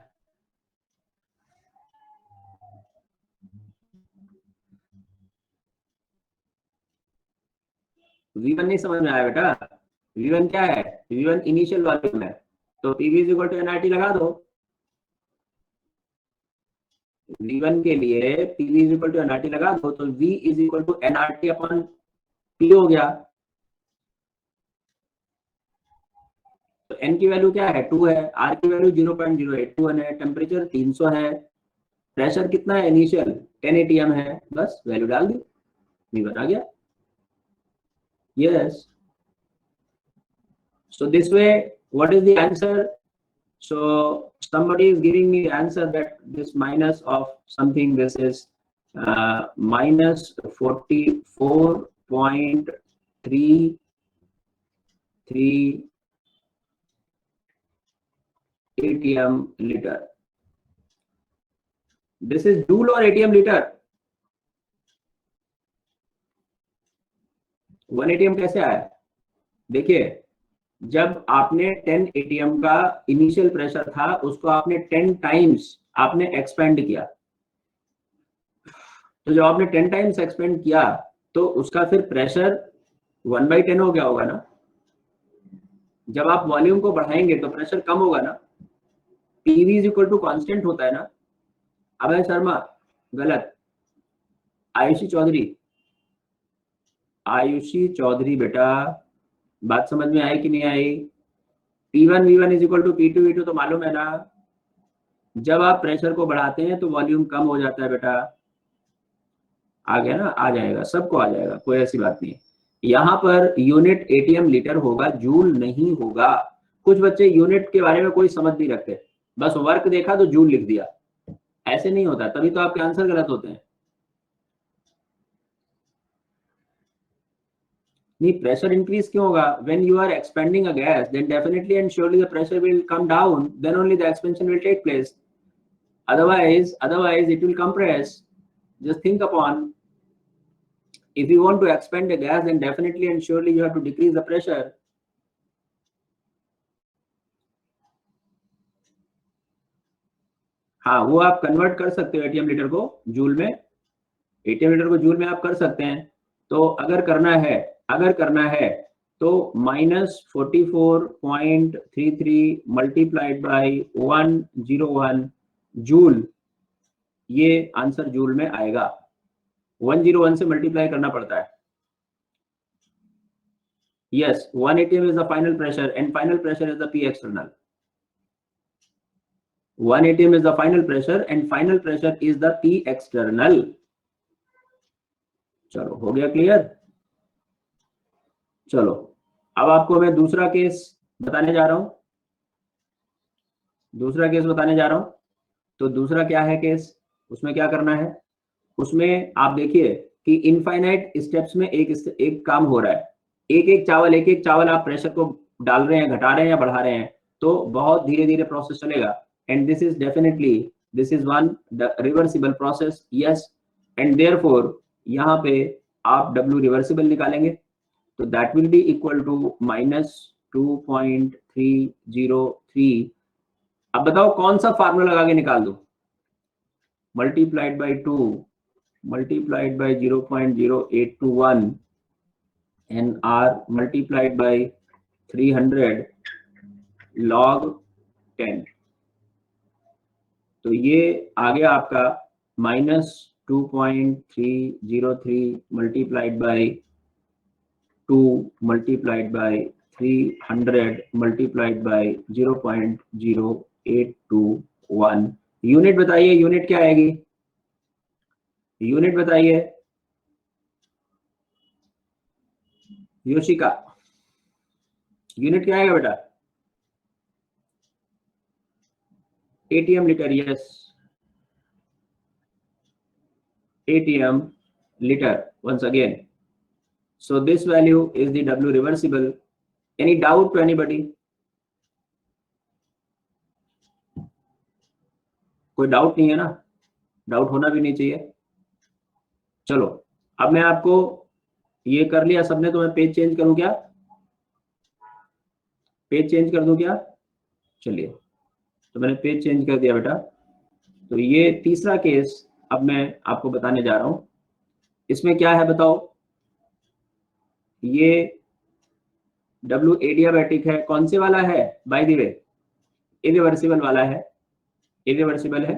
V1 नहीं समझ में आया बेटा। V1 क्या है? V1 इनिशियल वॉल्यूम है, तो PV is equal to NRT लगा दो। V1 के लिए PV is equal to NRT लगा दो, तो V is equal to NRT upon P हो गया। तो N की वैल्यू क्या है? 2 है, R की वैल्यू 0.0821 है, टेम्परेचर 300 है, प्रेशर कितना है इनिशियल? 10 ATM है, बस वैल्यू डाल दी, V1 आ गया। Yes. So this way, what is the answer? So somebody is giving me the answer that this minus of something, this is minus 44.33 ATM liter. This is joule or ATM liter? 1 ATM कैसे आया? देखिए, जब आपने 10 ATM का initial pressure था उसको आपने 10 times आपने एक्सपेंड किया, तो जब आपने 10 टाइम्स एक्सपेंड किया तो उसका फिर प्रेशर 1/10 हो गया होगा ना। जब आप वॉल्यूम को बढ़ाएंगे तो प्रेशर कम होगा ना। PV is equal to constant होता है ना। अभय शर्मा गलत। आयुषी चौधरी, आयुषी चौधरी बेटा बात समझ में आई कि नहीं आई? P1 V1 is equal to P2 V2 तो मालूम है ना, जब आप प्रेशर को बढ़ाते हैं तो वॉल्यूम कम हो जाता है बेटा। आ गया ना, आ जाएगा, सबको आ जाएगा, कोई ऐसी बात नहीं है। यहाँ पर यूनिट एटीएम लीटर होगा, जूल नहीं होगा। कुछ बच्चे यूनिट के बारे में कोई समझ नहीं रखते, बस वर्क देखा तो जूल लिख दिया। ऐसे नहीं होता, तभी तो आपके आंसर गलत होते हैं। नहीं, प्रेशर इंक्रीज क्यों होगा? When you are expanding a gas then definitely and surely the pressure will come down, then only the expansion will take place, otherwise it will compress. Just think upon, if you want to expand a gas then definitely and surely you have to decrease the pressure. हाँ, वो आप convert कर सकते हो ATM litre को joule में, ATM litre को joule में आप कर सकते हैं। तो अगर करना है तो -44.33 मल्टीप्लाइड बाई 101 जूल, ये आंसर जूल में आएगा। 101 से मल्टीप्लाई करना पड़ता है। Yes, 1 atm is the final pressure and final pressure is the P external. 1 atm is the final pressure and final pressure is the P external. चलो, हो गया क्लियर? चलो, अब आपको मैं दूसरा केस बताने जा रहा हूं। तो दूसरा क्या है केस? उसमें क्या करना है? उसमें आप देखिए कि इनफाइनाइट स्टेप्स में एक काम हो रहा है। एक एक चावल आप प्रेशर को डाल रहे हैं, घटा रहे हैं या बढ़ा रहे हैं, तो बहुत धीरे धीरे प्रोसेस चलेगा। And this is one reversible process. Yes, and therefore यहाँ पे आप W रिवर्सिबल निकालेंगे तो that will be equal to -2.303। अब बताओ कौन सा फार्मूला लगा के निकाल दो? Multiplied by 2 multiplied by 0.0821 and R multiplied by 300 log 10। तो ये आ गया आपका -2.303 multiplied by 2 multiplied by 300 multiplied by 0.0821। Unit बताइए, यूनिट क्या आएगी? यूनिट बताइए योशिका, यूनिट क्या आएगा बेटा? ATM litre. Yes, ATM litre once again. So this value is the W reversible. Any doubt to anybody? कोई डाउट नहीं है ना? डाउट होना भी नहीं चाहिए। चलो, अब मैं आपको ये कर लिया सबने, तो मैं पेज चेंज करूं क्या? पेज चेंज कर दूं क्या? चलिए, तो मैंने पेज चेंज कर दिया बेटा। तो ये तीसरा केस अब मैं आपको बताने जा रहा हूं। इसमें क्या है बताओ? ये W एडियाबैटिक है। कौन से वाला है बाय द वे? इरिवर्सिबल वाला है। इरिवर्सिबल है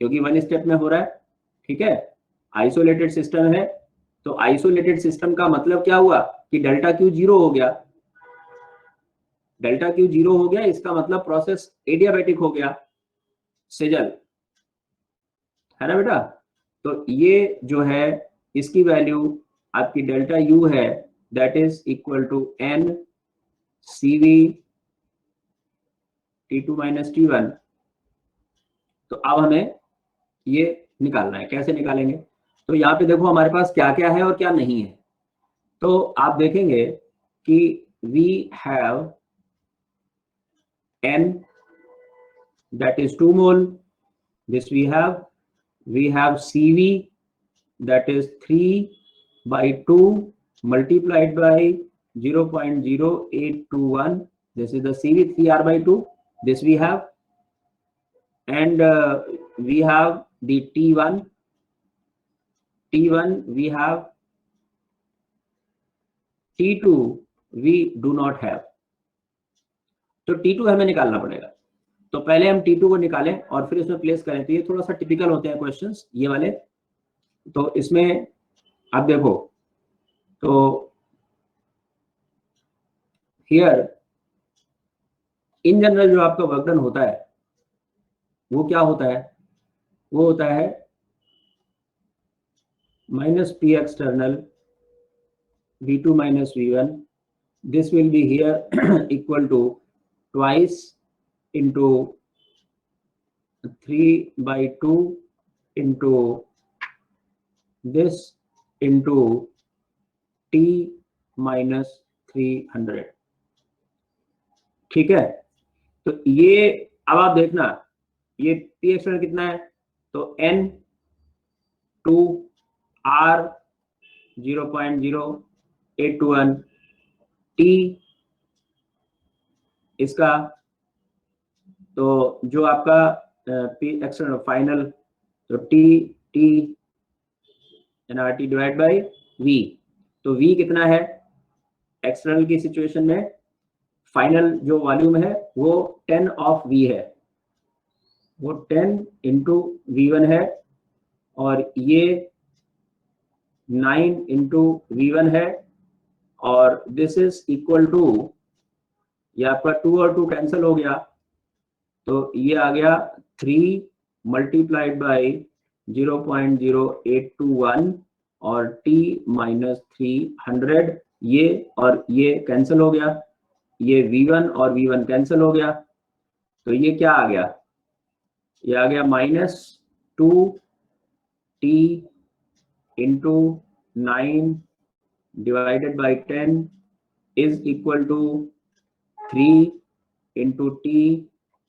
क्योंकि वन स्टेप में हो रहा है, ठीक है। आइसोलेटेड सिस्टम है, तो आइसोलेटेड सिस्टम का मतलब क्या हुआ कि डेल्टा क्यू 0 हो गया। डेल्टा क्यू 0 हो गया, इसका मतलब प्रोसेस एडियाबैटिक हो गया, सेजल, है ना बेटा? तो ये जो है इसकी वैल्यू आपकी डेल्टा यू है, that is equal to n CV T2 minus T1। तो अब हमें ये निकालना है। कैसे निकालेंगे? तो यहाँ पे देखो हमारे पास क्या क्या है और क्या नहीं है। तो आप देखेंगे कि we have n that is 2 mole, this we have CV that is 3/2 multiplied by 0.0821, this is the CV 3R/2, this we have, and we have the T1 we have, T2 we do not have। तो T2 हमें निकालना पड़ेगा। तो पहले हम T2 को निकालें और फिर इसमें प्लेस करें। तो ये थोड़ा सा टिपिकल होते हैं क्वेश्चंस ये वाले। तो इसमें आप देखो, तो हियर इन जनरल जो आपका वर्क डन होता है वो क्या होता है, वो होता है minus P external V2 minus V1. This will be here equal to twice into 3/2 into this into T minus 300. ठीक है, तो ये अब आप देखना, ये P एक्सटर्नल कितना है, तो N 2 R 0.0821 T इसका, तो जो आपका P एक्सटर्नल फाइनल, तो T NRT divide by V, तो V कितना है एक्सटर्नल की सिचुएशन में, फाइनल जो वॉल्यूम है वो 10 ऑफ V है, वो 10 इंटू V1 है, और ये 9 इंटू V1 है, और दिस इज इक्वल टू, ये आपका 2 और 2 कैंसिल हो गया, तो ये आ गया 3 मल्टीप्लाइड बाई 0.0821 और T माइनस 300, ये और ये कैंसिल हो गया, ये V1 और V1 कैंसिल हो गया, तो ये क्या आ गया, ये आ गया -2T into 9 divided by 10 is equal to 3 into T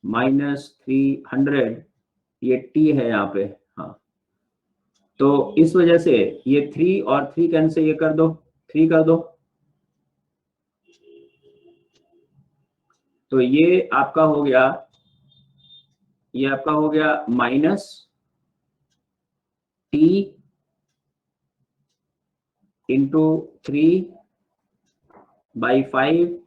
minus 300, ये T है यहाँ पे, हाँ, तो इस वजह से ये 3 और 3 कैंसिल, ये कर दो, 3 कर दो, तो ये आपका हो गया, ये आपका हो गया minus T into 3/5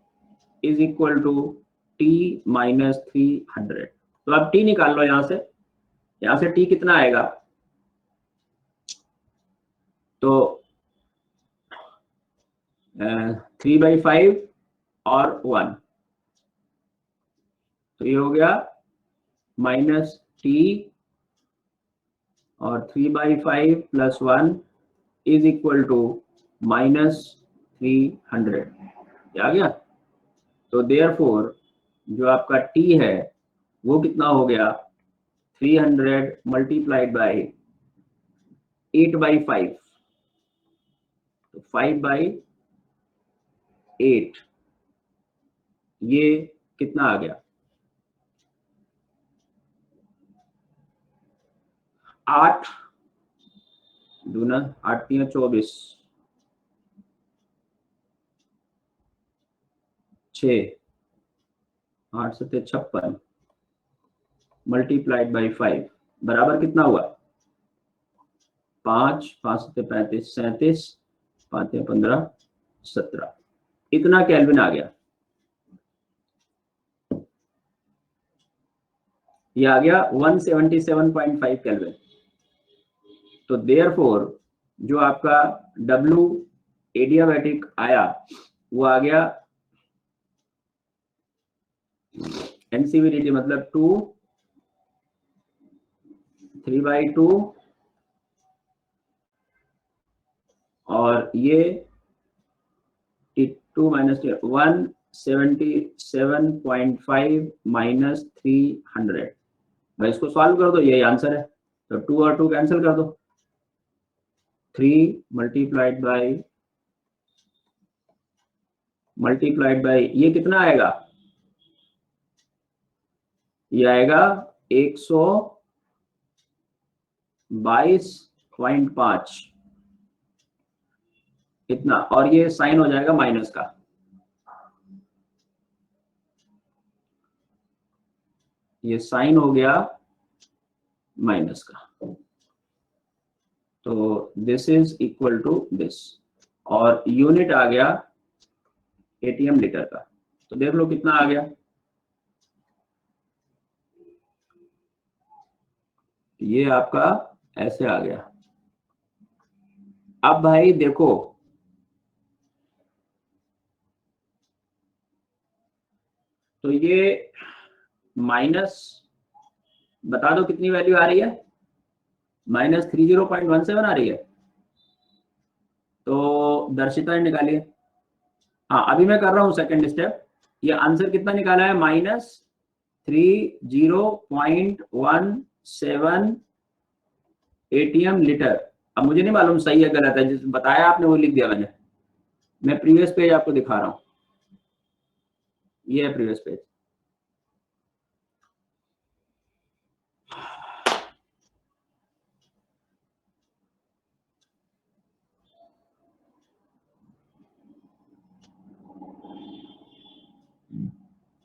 is equal to T minus 300। तो अब T निकाल लो, यहां से T कितना आएगा, तो 3/5 और 1, तो ये हो गया माइनस T और 3/5 प्लस 1 इज इक्वल टू -300, आ गया, तो देयरफॉर जो आपका T है वो कितना हो गया, 300 मल्टीप्लाइड बाई 8/5, तो 5/8, ये कितना आ गया, 8 दूना 8 3 24, 6 8 7 56 मल्टीप्लाइड बाई 5 बराबर कितना हुआ, 5 5 7 35 37 5 15 17, इतना केल्विन आ गया, ये आ गया 177.5 केल्विन। तो देयरफॉर जो आपका W एडियाबैटिक आया वो आ गया NCVDT मतलब 2 3/2 और ये 2 माइनस 177.5 माइनस 300, भाई इसको सॉल्व कर दो, यही आंसर है, तो 2 और 2 कैंसिल कर दो, 3 मल्टीप्लाइड बाई ये कितना आएगा, ये आएगा 122.5 इतना, और ये साइन हो जाएगा माइनस का, ये साइन हो गया माइनस का, तो this is equal to this, और यूनिट आ गया ATM लीटर का, तो देख लो कितना आ गया, ये आपका ऐसे आ गया। अब भाई देखो, तो ये माइनस, बता दो कितनी वैल्यू आ रही है, -30.17 आ रही है। तो दर्शिता ने निकाली है। हाँ अभी मैं कर रहा हूँ सेकंड स्टेप। ये आंसर कितना निकाला है, -30.17 एटीएम लीटर। अब मुझे नहीं मालूम सही है गलत है, जिस बताया आपने वो लिख दिया मैंने। मैं प्रीवियस पेज आपको दिखा रहा हूँ, ये है previous page.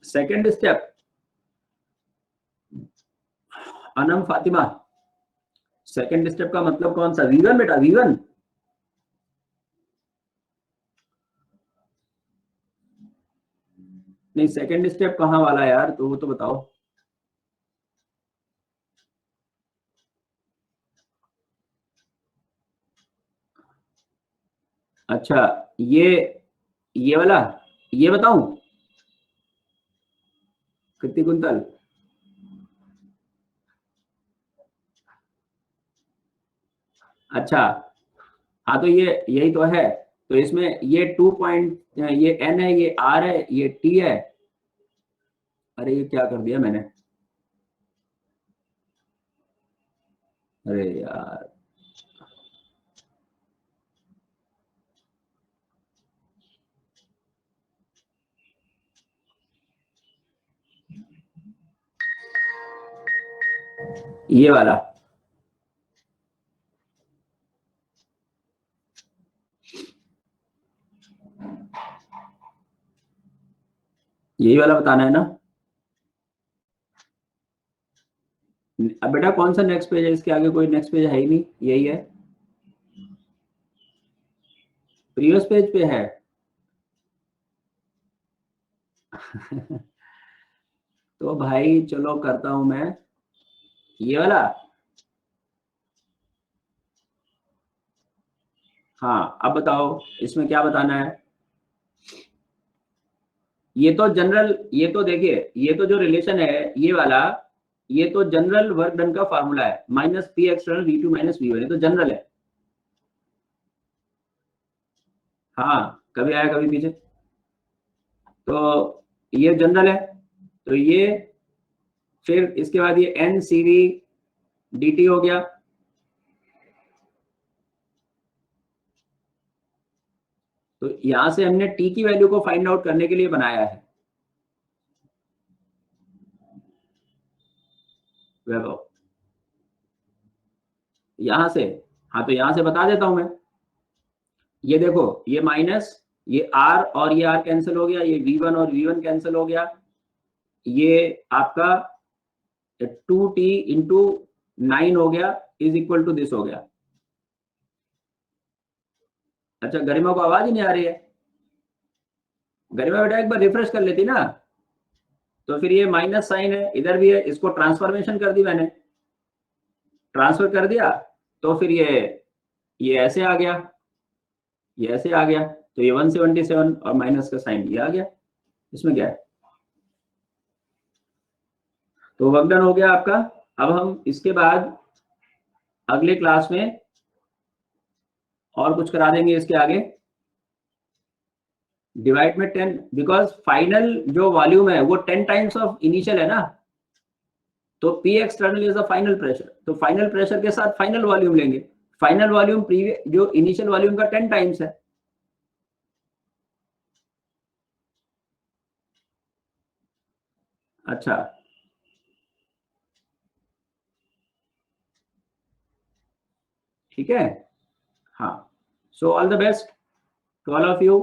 Second step, Anam Fatima, second step का मतलब कौन सा, V1 बेटा, V1। नहीं सेकंड स्टेप कहाँ वाला है यार, तो वो तो बताओ। अच्छा ये वाला, ये बताऊं कितनी कुंतल। अच्छा हाँ तो ये यही तो है। तो इसमें ये 2 पॉइंट, ये N है, ये R है, ये T है। अरे ये क्या कर दिया मैंने, अरे यार। ये वाला, यही वाला बताना है ना। अब बेटा कौन सा नेक्स्ट पेज है, इसके आगे कोई नेक्स्ट पेज है ही नहीं, यही है, प्रीवियस पेज पे है। तो भाई चलो करता हूं मैं ये वाला। हाँ अब बताओ इसमें क्या बताना है। ये तो जनरल, ये तो देखिए, ये तो जो रिलेशन है ये वाला, ये तो जनरल वर्क डन का फार्मूला है, -P एक्सटर्नल V2 - V1, ये तो जनरल है। हाँ कभी आया कभी पीछे, तो ये जनरल है। तो ये फिर इसके बाद ये NCV dt हो गया। तो यहां से हमने T की वैल्यू को फाइंड आउट करने के लिए बनाया है वैभव, यहां से। हाँ तो यहां से बता देता हूं मैं। ये देखो ये माइनस, ये R और ये R कैंसिल हो गया, ये V1 और V1 कैंसिल हो गया, ये आपका 2T × 9 हो गया, इज इक्वल टू दिस हो गया। अच्छा गरिमा को आवाज ही नहीं आ रही है, गरिमा बेटा एक बार रिफ्रेश कर लेती ना। तो फिर ये माइनस साइन है, इधर भी है, इसको ट्रांसफॉर्मेशन कर दी मैंने, ट्रांसफर कर दिया। तो फिर ये ऐसे आ गया, ये ऐसे आ गया, तो ये 177 और माइनस का साइन ये आ गया, इसमें क्या है। तो वर्क डन हो गया आपका। अब हम इसके बाद अगले क्लास में और कुछ करा देंगे इसके आगे, डिवाइड में 10, बिकॉज फाइनल जो वॉल्यूम है वो 10 टाइम्स ऑफ इनिशियल है ना। तो P external is the final pressure, तो फाइनल प्रेशर के साथ फाइनल वॉल्यूम लेंगे। फाइनल वॉल्यूम प्रीवियस जो इनिशियल वॉल्यूम का 10 टाइम्स है। अच्छा ठीक है। हाँ so all the best to all of you.